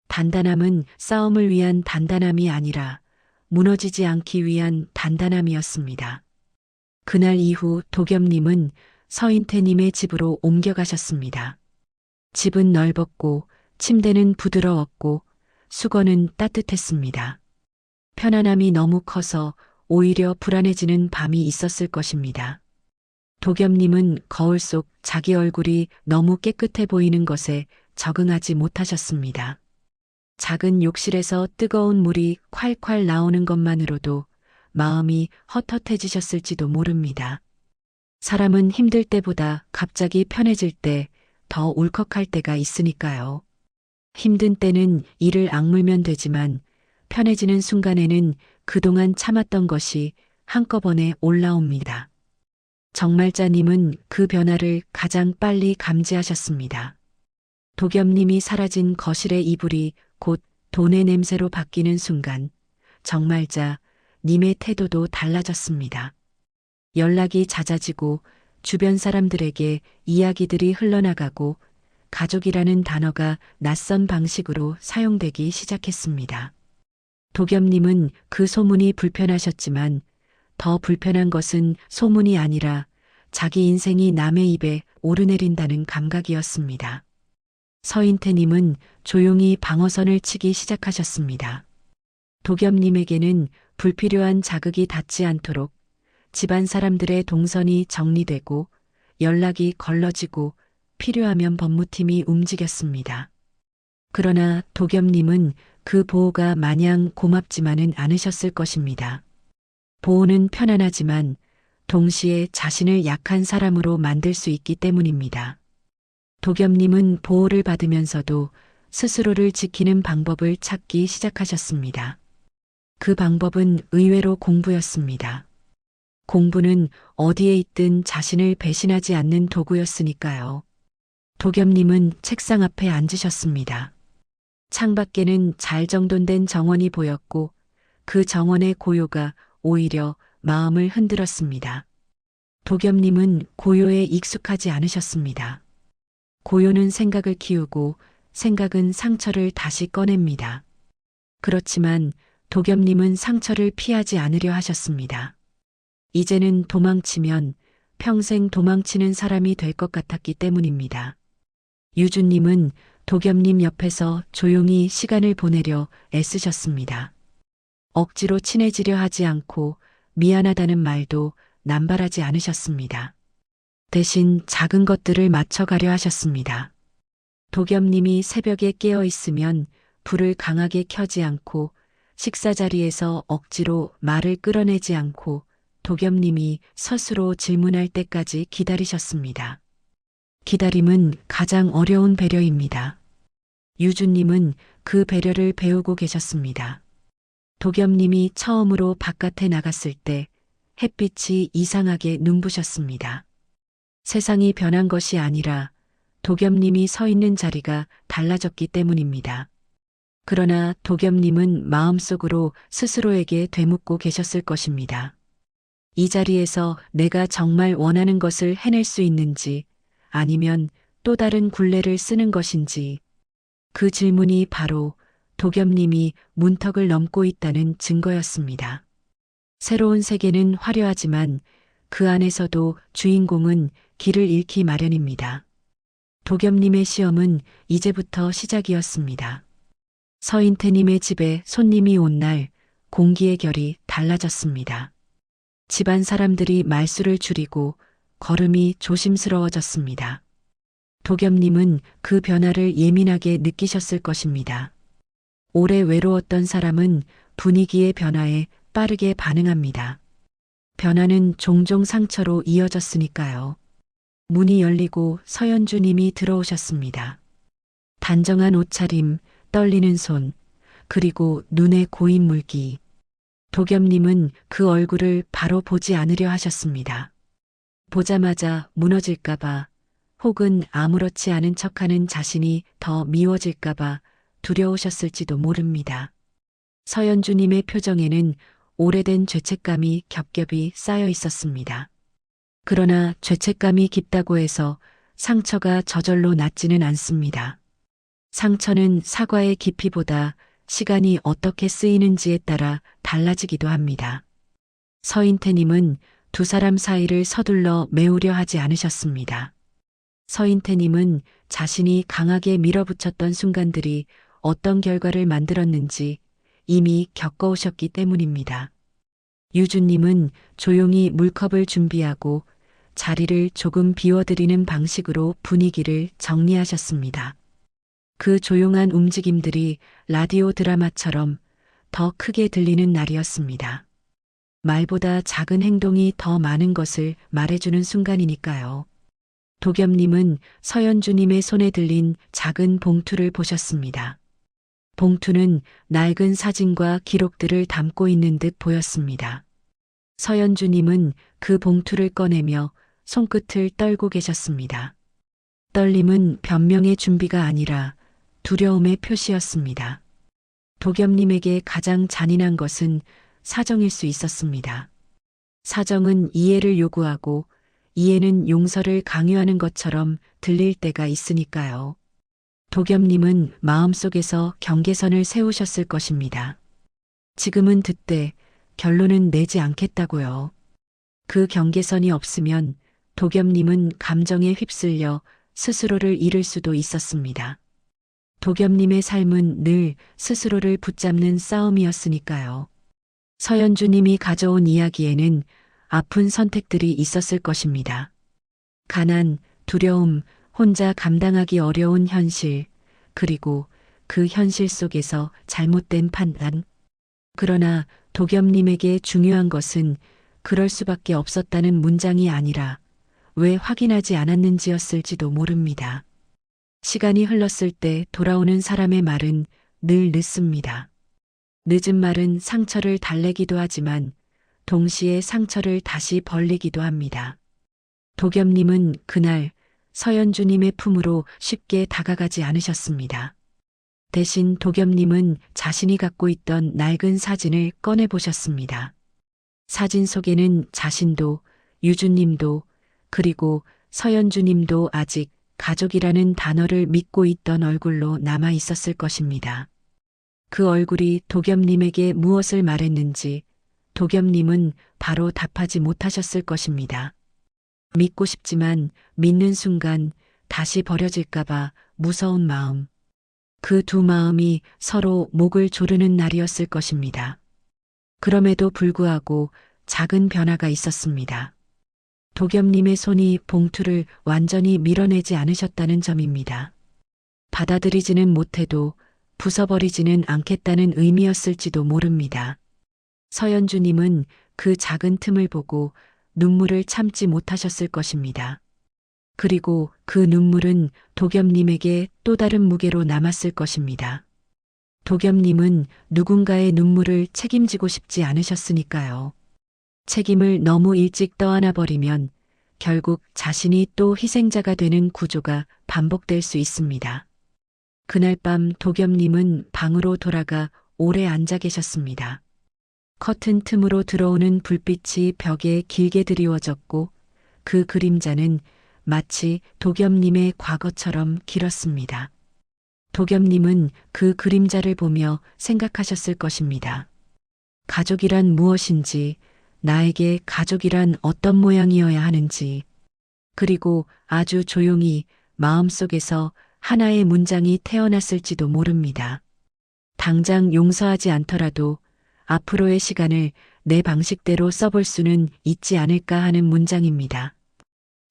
단단함은 싸움을 위한 단단함이 아니라 무너지지 않기 위한 단단함이었습니다. 그날 이후 도겸님은 서인태님의 집으로 옮겨가셨습니다. 집은 넓었고 침대는 부드러웠고 수건은 따뜻했습니다. 편안함이 너무 커서 오히려 불안해지는 밤이 있었을 것입니다. 도겸님은 거울 속 자기 얼굴이 너무 깨끗해 보이는 것에 적응하지 못하셨습니다. 작은 욕실에서 뜨거운 물이 콸콸 나오는 것만으로도 마음이 헛헛해지셨을지도 모릅니다. 사람은 힘들 때보다 갑자기 편해질 때 더 울컥할 때가 있으니까요. 힘든 때는 이를 악물면 되지만 편해지는 순간에는 그동안 참았던 것이 한꺼번에 올라옵니다. 정말자님은 그 변화를 가장 빨리 감지하셨습니다. 도겸님이 사라진 거실의 이불이 곧 돈의 냄새로 바뀌는 순간 정말자 님의 태도도 달라졌습니다. 연락이 잦아지고 주변 사람들에게 이야기들이 흘러나가고 가족이라는 단어가 낯선 방식으로 사용되기 시작했습니다. 도겸님은 그 소문이 불편하셨지만 더 불편한 것은 소문이 아니라 자기 인생이 남의 입에 오르내린다는 감각이었습니다. 서인태님은 조용히 방어선을 치기 시작하셨습니다. 도겸님에게는 불필요한 자극이 닿지 않도록 집안 사람들의 동선이 정리되고 연락이 걸러지고 필요하면 법무팀이 움직였습니다. 그러나 도겸님은 그 보호가 마냥 고맙지만은 않으셨을 것입니다. 보호는 편안하지만 동시에 자신을 약한 사람으로 만들 수 있기 때문입니다. 도겸님은 보호를 받으면서도 스스로를 지키는 방법을 찾기 시작하셨습니다. 그 방법은 의외로 공부였습니다. 공부는 어디에 있든 자신을 배신하지 않는 도구였으니까요. 도겸님은 책상 앞에 앉으셨습니다. 창밖에는 잘 정돈된 정원이 보였고 그 정원의 고요가 오히려 마음을 흔들었습니다. 도겸님은 고요에 익숙하지 않으셨습니다. 고요는 생각을 키우고 생각은 상처를 다시 꺼냅니다. 그렇지만 도겸님은 상처를 피하지 않으려 하셨습니다. 이제는 도망치면 평생 도망치는 사람이 될 것 같았기 때문입니다. 유주님은 도겸님 옆에서 조용히 시간을 보내려 애쓰셨습니다. 억지로 친해지려 하지 않고 미안하다는 말도 남발하지 않으셨습니다. 대신 작은 것들을 맞춰가려 하셨습니다. 도겸님이 새벽에 깨어 있으면 불을 강하게 켜지 않고 식사 자리에서 억지로 말을 끌어내지 않고 도겸님이 스스로 질문할 때까지 기다리셨습니다. 기다림은 가장 어려운 배려입니다. 유주님은 그 배려를 배우고 계셨습니다. 도겸님이 처음으로 바깥에 나갔을 때 햇빛이 이상하게 눈부셨습니다. 세상이 변한 것이 아니라 도겸님이 서 있는 자리가 달라졌기 때문입니다. 그러나 도겸님은 마음속으로 스스로에게 되묻고 계셨을 것입니다. 이 자리에서 내가 정말 원하는 것을 해낼 수 있는지 아니면 또 다른 굴레를 쓰는 것인지 그 질문이 바로 도겸님이 문턱을 넘고 있다는 증거였습니다. 새로운 세계는 화려하지만 그 안에서도 주인공은 길을 잃기 마련입니다. 도겸님의 시험은 이제부터 시작이었습니다. 서인태님의 집에 손님이 온 날 공기의 결이 달라졌습니다. 집안 사람들이 말수를 줄이고 걸음이 조심스러워졌습니다. 도겸님은 그 변화를 예민하게 느끼셨을 것입니다. 오래 외로웠던 사람은 분위기의 변화에 빠르게 반응합니다. 변화는 종종 상처로 이어졌으니까요. 문이 열리고 서연주님이 들어오셨습니다. 단정한 옷차림, 떨리는 손, 그리고 눈에 고인 물기. 도겸님은 그 얼굴을 바로 보지 않으려 하셨습니다. 보자마자 무너질까봐 혹은 아무렇지 않은 척하는 자신이 더 미워질까봐 두려우셨을지도 모릅니다. 서연주님의 표정에는 오래된 죄책감이 겹겹이 쌓여 있었습니다. 그러나 죄책감이 깊다고 해서 상처가 저절로 낫지는 않습니다. 상처는 사과의 깊이보다 시간이 어떻게 쓰이는지에 따라 달라지기도 합니다. 서인태님은 두 사람 사이를 서둘러 메우려 하지 않으셨습니다. 서인태님은 자신이 강하게 밀어붙였던 순간들이 어떤 결과를 만들었는지 이미 겪어오셨기 때문입니다. 유주님은 조용히 물컵을 준비하고 자리를 조금 비워드리는 방식으로 분위기를 정리하셨습니다. 그 조용한 움직임들이 라디오 드라마처럼 더 크게 들리는 날이었습니다. 말보다 작은 행동이 더 많은 것을 말해주는 순간이니까요. 도겸님은 서연주님의 손에 들린 작은 봉투를 보셨습니다. 봉투는 낡은 사진과 기록들을 담고 있는 듯 보였습니다. 서연주님은 그 봉투를 꺼내며 손끝을 떨고 계셨습니다. 떨림은 변명의 준비가 아니라 두려움의 표시였습니다. 도겸님에게 가장 잔인한 것은 사정일 수 있었습니다. 사정은 이해를 요구하고 이해는 용서를 강요하는 것처럼 들릴 때가 있으니까요. 도겸님은 마음속에서 경계선을 세우셨을 것입니다. 지금은 듣되 결론은 내지 않겠다고요. 그 경계선이 없으면 도겸님은 감정에 휩쓸려 스스로를 잃을 수도 있었습니다. 도겸님의 삶은 늘 스스로를 붙잡는 싸움이었으니까요. 서연주님이 가져온 이야기에는 아픈 선택들이 있었을 것입니다. 가난, 두려움, 혼자 감당하기 어려운 현실, 그리고 그 현실 속에서 잘못된 판단. 그러나 도겸님에게 중요한 것은 그럴 수밖에 없었다는 문장이 아니라 왜 확인하지 않았는지였을지도 모릅니다. 시간이 흘렀을 때 돌아오는 사람의 말은 늘 늦습니다. 늦은 말은 상처를 달래기도 하지만 동시에 상처를 다시 벌리기도 합니다. 도겸님은 그날 서연주님의 품으로 쉽게 다가가지 않으셨습니다. 대신 도겸님은 자신이 갖고 있던 낡은 사진을 꺼내보셨습니다. 사진 속에는 자신도, 유주님도, 그리고 서연주님도 아직 가족이라는 단어를 믿고 있던 얼굴로 남아 있었을 것입니다. 그 얼굴이 도겸님에게 무엇을 말했는지 도겸님은 바로 답하지 못하셨을 것입니다. 믿고 싶지만 믿는 순간 다시 버려질까봐 무서운 마음. 그 두 마음이 서로 목을 조르는 날이었을 것입니다. 그럼에도 불구하고 작은 변화가 있었습니다. 도겸님의 손이 봉투를 완전히 밀어내지 않으셨다는 점입니다. 받아들이지는 못해도 부숴버리지는 않겠다는 의미였을지도 모릅니다. 서연주님은 그 작은 틈을 보고 눈물을 참지 못하셨을 것입니다. 그리고 그 눈물은 도겸님에게 또 다른 무게로 남았을 것입니다. 도겸님은 누군가의 눈물을 책임지고 싶지 않으셨으니까요. 책임을 너무 일찍 떠안아 버리면 결국 자신이 또 희생자가 되는 구조가 반복될 수 있습니다. 그날 밤 도겸님은 방으로 돌아가 오래 앉아 계셨습니다. 커튼 틈으로 들어오는 불빛이 벽에 길게 드리워졌고 그 그림자는 마치 도겸님의 과거처럼 길었습니다. 도겸님은 그 그림자를 보며 생각하셨을 것입니다. 가족이란 무엇인지, 나에게 가족이란 어떤 모양이어야 하는지, 그리고 아주 조용히 마음속에서 하나의 문장이 태어났을지도 모릅니다. 당장 용서하지 않더라도 앞으로의 시간을 내 방식대로 써볼 수는 있지 않을까 하는 문장입니다.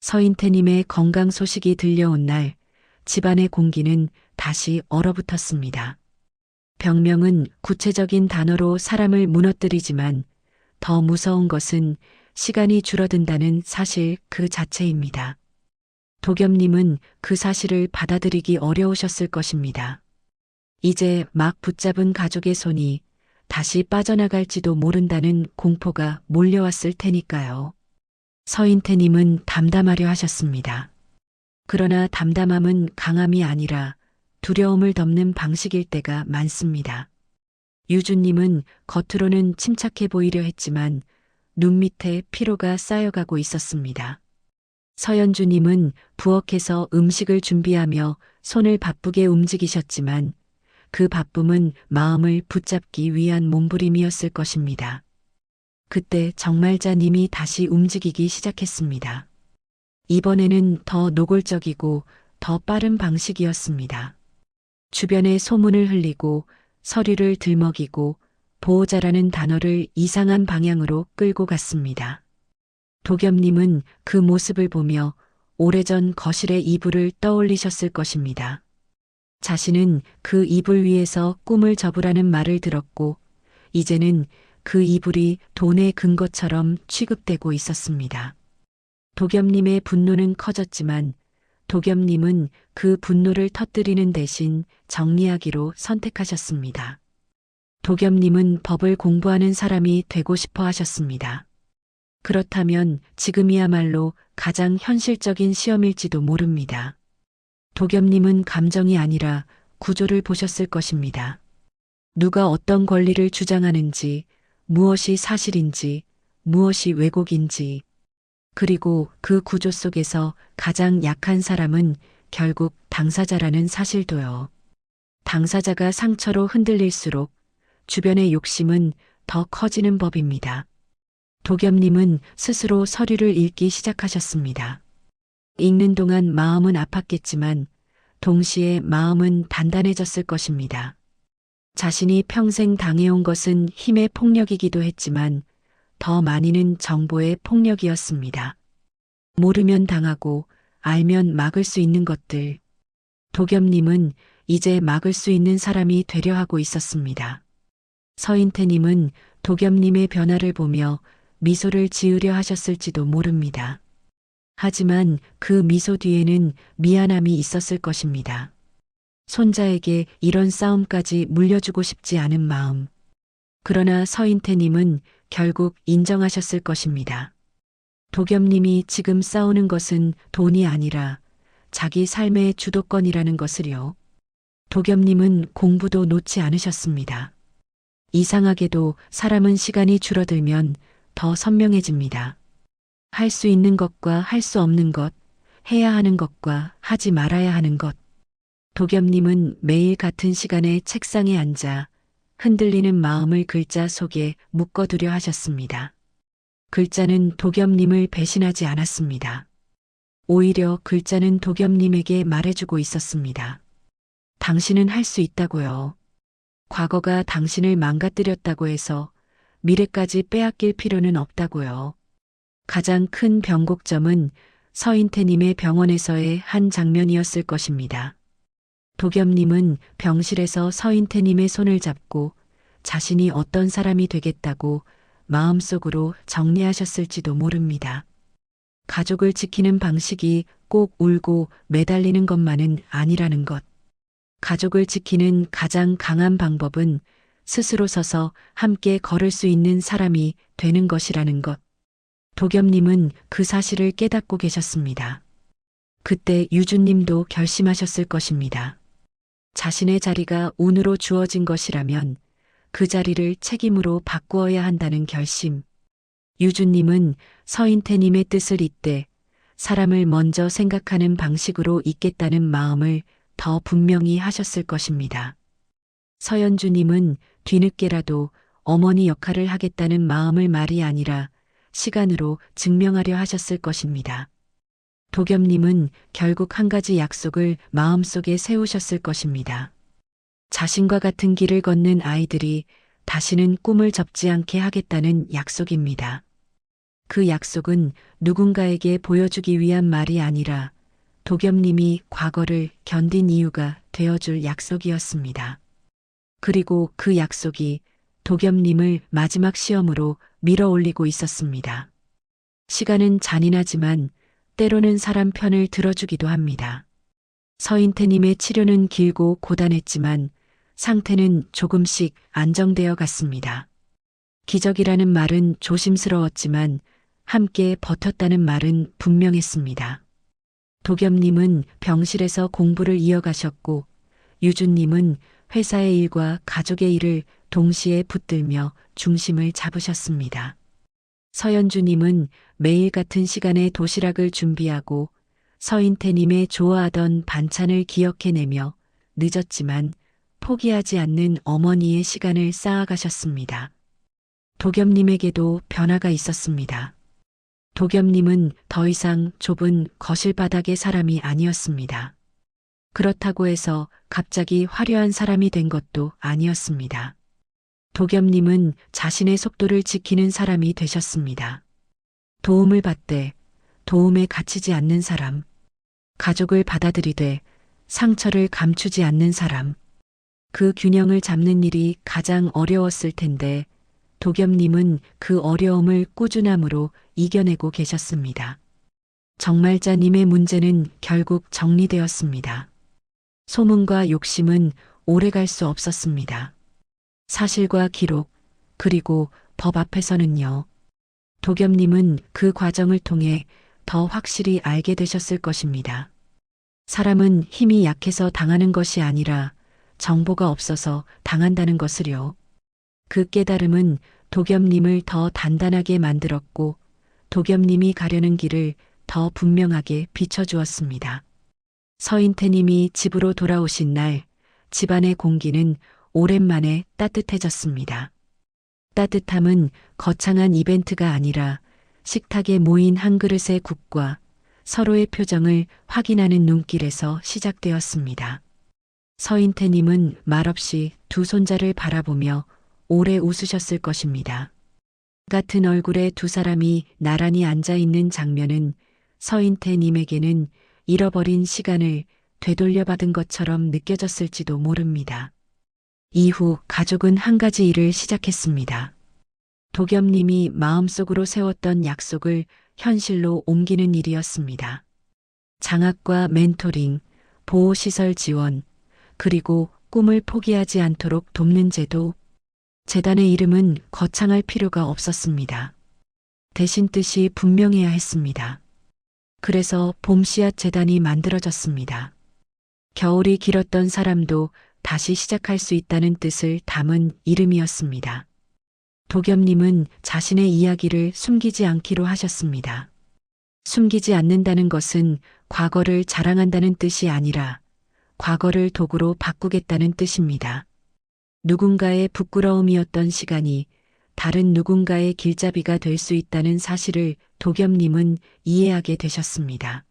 서인태님의 건강 소식이 들려온 날, 집안의 공기는 다시 얼어붙었습니다. 병명은 구체적인 단어로 사람을 무너뜨리지만 더 무서운 것은 시간이 줄어든다는 사실 그 자체입니다. 도겸님은 그 사실을 받아들이기 어려우셨을 것입니다. 이제 막 붙잡은 가족의 손이 다시 빠져나갈지도 모른다는 공포가 몰려왔을 테니까요. 서인태님은 담담하려 하셨습니다. 그러나 담담함은 강함이 아니라 두려움을 덮는 방식일 때가 많습니다. 유주님은 겉으로는 침착해 보이려 했지만 눈 밑에 피로가 쌓여가고 있었습니다. 서연주님은 부엌에서 음식을 준비하며 손을 바쁘게 움직이셨지만 그 바쁨은 마음을 붙잡기 위한 몸부림이었을 것입니다. 그때 정말자님이 다시 움직이기 시작했습니다. 이번에는 더 노골적이고 더 빠른 방식이었습니다. 주변에 소문을 흘리고 서류를 들먹이고 보호자라는 단어를 이상한 방향으로 끌고 갔습니다. 도겸님은 그 모습을 보며 오래전 거실의 이불을 떠올리셨을 것입니다. 자신은 그 이불 위에서 꿈을 접으라는 말을 들었고 이제는 그 이불이 돈의 근거처럼 취급되고 있었습니다. 도겸님의 분노는 커졌지만 도겸님은 그 분노를 터뜨리는 대신 정리하기로 선택하셨습니다. 도겸님은 법을 공부하는 사람이 되고 싶어 하셨습니다. 그렇다면 지금이야말로 가장 현실적인 시험일지도 모릅니다. 도겸님은 감정이 아니라 구조를 보셨을 것입니다. 누가 어떤 권리를 주장하는지, 무엇이 사실인지, 무엇이 왜곡인지, 그리고 그 구조 속에서 가장 약한 사람은 결국 당사자라는 사실도요. 당사자가 상처로 흔들릴수록 주변의 욕심은 더 커지는 법입니다. 도겸님은 스스로 서류를 읽기 시작하셨습니다. 읽는 동안 마음은 아팠겠지만 동시에 마음은 단단해졌을 것입니다. 자신이 평생 당해온 것은 힘의 폭력이기도 했지만 더 많이는 정보의 폭력이었습니다. 모르면 당하고 알면 막을 수 있는 것들. 도겸님은 이제 막을 수 있는 사람이 되려 하고 있었습니다. 서인태님은 도겸님의 변화를 보며 미소를 지으려 하셨을지도 모릅니다. 하지만 그 미소 뒤에는 미안함이 있었을 것입니다. 손자에게 이런 싸움까지 물려주고 싶지 않은 마음. 그러나 서인태님은 결국 인정하셨을 것입니다. 도겸님이 지금 싸우는 것은 돈이 아니라 자기 삶의 주도권이라는 것을요. 도겸님은 공부도 놓지 않으셨습니다. 이상하게도 사람은 시간이 줄어들면 더 선명해집니다. 할 수 있는 것과 할 수 없는 것, 해야 하는 것과 하지 말아야 하는 것. 도겸님은 매일 같은 시간에 책상에 앉아 흔들리는 마음을 글자 속에 묶어두려 하셨습니다. 글자는 도겸님을 배신하지 않았습니다. 오히려 글자는 도겸님에게 말해주고 있었습니다. 당신은 할 수 있다고요. 과거가 당신을 망가뜨렸다고 해서 미래까지 빼앗길 필요는 없다고요. 가장 큰 변곡점은 서인태님의 병원에서의 한 장면이었을 것입니다. 도겸님은 병실에서 서인태님의 손을 잡고 자신이 어떤 사람이 되겠다고 마음속으로 정리하셨을지도 모릅니다. 가족을 지키는 방식이 꼭 울고 매달리는 것만은 아니라는 것. 가족을 지키는 가장 강한 방법은 스스로 서서 함께 걸을 수 있는 사람이 되는 것이라는 것. 도겸님은 그 사실을 깨닫고 계셨습니다. 그때 유주님도 결심하셨을 것입니다. 자신의 자리가 운으로 주어진 것이라면 그 자리를 책임으로 바꾸어야 한다는 결심. 유주님은 서인태님의 뜻을 잇되 사람을 먼저 생각하는 방식으로 있겠다는 마음을 더 분명히 하셨을 것입니다. 서연주님은 뒤늦게라도 어머니 역할을 하겠다는 마음을 말이 아니라 시간으로 증명하려 하셨을 것입니다. 도겸님은 결국 한 가지 약속을 마음속에 세우셨을 것입니다. 자신과 같은 길을 걷는 아이들이 다시는 꿈을 접지 않게 하겠다는 약속입니다. 그 약속은 누군가에게 보여주기 위한 말이 아니라 도겸님이 과거를 견딘 이유가 되어줄 약속이었습니다. 그리고 그 약속이 도겸님을 마지막 시험으로 밀어올리고 있었습니다. 시간은 잔인하지만 때로는 사람 편을 들어주기도 합니다. 서인태님의 치료는 길고 고단했지만 상태는 조금씩 안정되어 갔습니다. 기적이라는 말은 조심스러웠지만 함께 버텼다는 말은 분명했습니다. 도겸님은 병실에서 공부를 이어가셨고 유주님은 회사의 일과 가족의 일을 동시에 붙들며 중심을 잡으셨습니다. 서연주님은 매일 같은 시간에 도시락을 준비하고 서인태님의 좋아하던 반찬을 기억해내며 늦었지만 포기하지 않는 어머니의 시간을 쌓아가셨습니다. 도겸님에게도 변화가 있었습니다. 도겸님은 더 이상 좁은 거실 바닥의 사람이 아니었습니다. 그렇다고 해서 갑자기 화려한 사람이 된 것도 아니었습니다. 도겸님은 자신의 속도를 지키는 사람이 되셨습니다. 도움을 받되 도움에 갇히지 않는 사람, 가족을 받아들이되 상처를 감추지 않는 사람, 그 균형을 잡는 일이 가장 어려웠을 텐데 도겸님은 그 어려움을 꾸준함으로 이겨내고 계셨습니다. 정말자님의 문제는 결국 정리되었습니다. 소문과 욕심은 오래갈 수 없었습니다. 사실과 기록, 그리고 법 앞에서는요. 도겸님은 그 과정을 통해 더 확실히 알게 되셨을 것입니다. 사람은 힘이 약해서 당하는 것이 아니라 정보가 없어서 당한다는 것을요. 그 깨달음은 도겸님을 더 단단하게 만들었고 도겸님이 가려는 길을 더 분명하게 비춰주었습니다. 서인태님이 집으로 돌아오신 날 집안의 공기는 오랜만에 따뜻해졌습니다. 따뜻함은 거창한 이벤트가 아니라 식탁에 모인 한 그릇의 국과 서로의 표정을 확인하는 눈길에서 시작되었습니다. 서인태님은 말없이 두 손자를 바라보며 오래 웃으셨을 것입니다. 같은 얼굴의 두 사람이 나란히 앉아있는 장면은 서인태님에게는 잃어버린 시간을 되돌려받은 것처럼 느껴졌을지도 모릅니다. 이후 가족은 한 가지 일을 시작했습니다. 도겸님이 마음속으로 세웠던 약속을 현실로 옮기는 일이었습니다. 장학과 멘토링, 보호시설 지원, 그리고 꿈을 포기하지 않도록 돕는 제도. 재단의 이름은 거창할 필요가 없었습니다. 대신 뜻이 분명해야 했습니다. 그래서 봄씨앗 재단이 만들어졌습니다. 겨울이 길었던 사람도 다시 시작할 수 있다는 뜻을 담은 이름이었습니다. 도겸님은 자신의 이야기를 숨기지 않기로 하셨습니다. 숨기지 않는다는 것은 과거를 자랑한다는 뜻이 아니라 과거를 도구로 바꾸겠다는 뜻입니다. 누군가의 부끄러움이었던 시간이 다른 누군가의 길잡이가 될 수 있다는 사실을 도겸님은 이해하게 되셨습니다.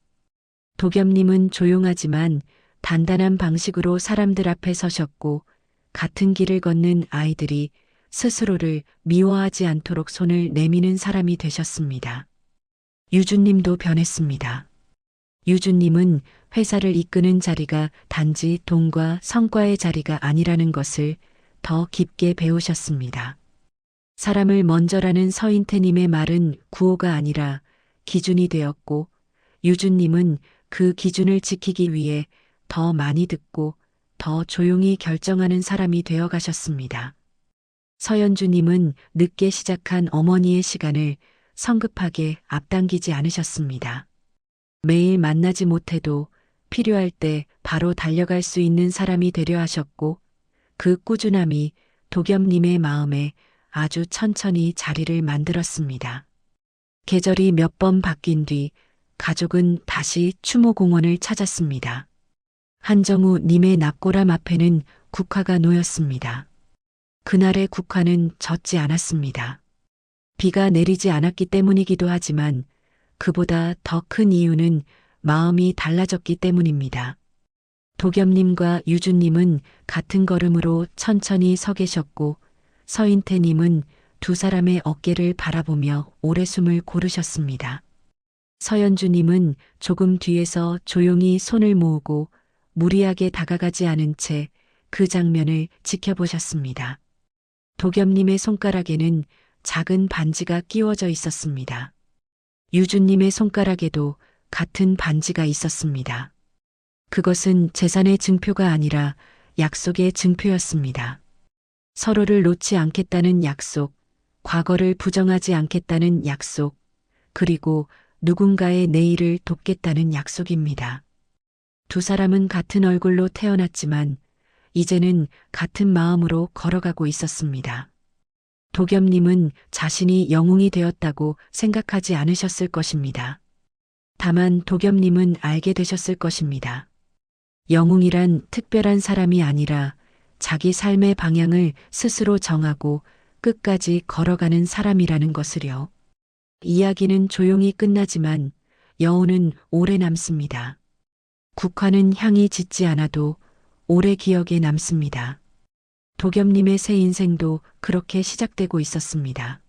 도겸님은 조용하지만 단단한 방식으로 사람들 앞에 서셨고 같은 길을 걷는 아이들이 스스로를 미워하지 않도록 손을 내미는 사람이 되셨습니다. 유주님도 변했습니다. 유주님은 회사를 이끄는 자리가 단지 돈과 성과의 자리가 아니라는 것을 더 깊게 배우셨습니다. 사람을 먼저라는 서인태님의 말은 구호가 아니라 기준이 되었고, 유주님은 그 기준을 지키기 위해 더 많이 듣고 더 조용히 결정하는 사람이 되어 가셨습니다. 서연주님은 늦게 시작한 어머니의 시간을 성급하게 앞당기지 않으셨습니다. 매일 만나지 못해도 필요할 때 바로 달려갈 수 있는 사람이 되려 하셨고, 그 꾸준함이 도겸님의 마음에 아주 천천히 자리를 만들었습니다. 계절이 몇 번 바뀐 뒤 가족은 다시 추모공원을 찾았습니다. 한정우 님의 납고람 앞에는 국화가 놓였습니다. 그날의 국화는 젖지 않았습니다. 비가 내리지 않았기 때문이기도 하지만 그보다 더 큰 이유는 마음이 달라졌기 때문입니다. 도겸님과 유주님은 같은 걸음으로 천천히 서 계셨고, 서인태님은 두 사람의 어깨를 바라보며 오래 숨을 고르셨습니다. 서연주님은 조금 뒤에서 조용히 손을 모으고 무리하게 다가가지 않은 채 그 장면을 지켜보셨습니다. 도겸님의 손가락에는 작은 반지가 끼워져 있었습니다. 유주님의 손가락에도 같은 반지가 있었습니다. 그것은 재산의 증표가 아니라 약속의 증표였습니다. 서로를 놓지 않겠다는 약속, 과거를 부정하지 않겠다는 약속, 그리고 누군가의 내일을 돕겠다는 약속입니다. 두 사람은 같은 얼굴로 태어났지만 이제는 같은 마음으로 걸어가고 있었습니다. 도겸님은 자신이 영웅이 되었다고 생각하지 않으셨을 것입니다. 다만 도겸님은 알게 되셨을 것입니다. 영웅이란 특별한 사람이 아니라 자기 삶의 방향을 스스로 정하고 끝까지 걸어가는 사람이라는 것을요. 이야기는 조용히 끝나지만 여운은 오래 남습니다. 국화는 향이 짙지 않아도 오래 기억에 남습니다. 도겸님의 새 인생도 그렇게 시작되고 있었습니다.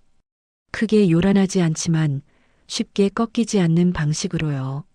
크게 요란하지 않지만 쉽게 꺾이지 않는 방식으로요.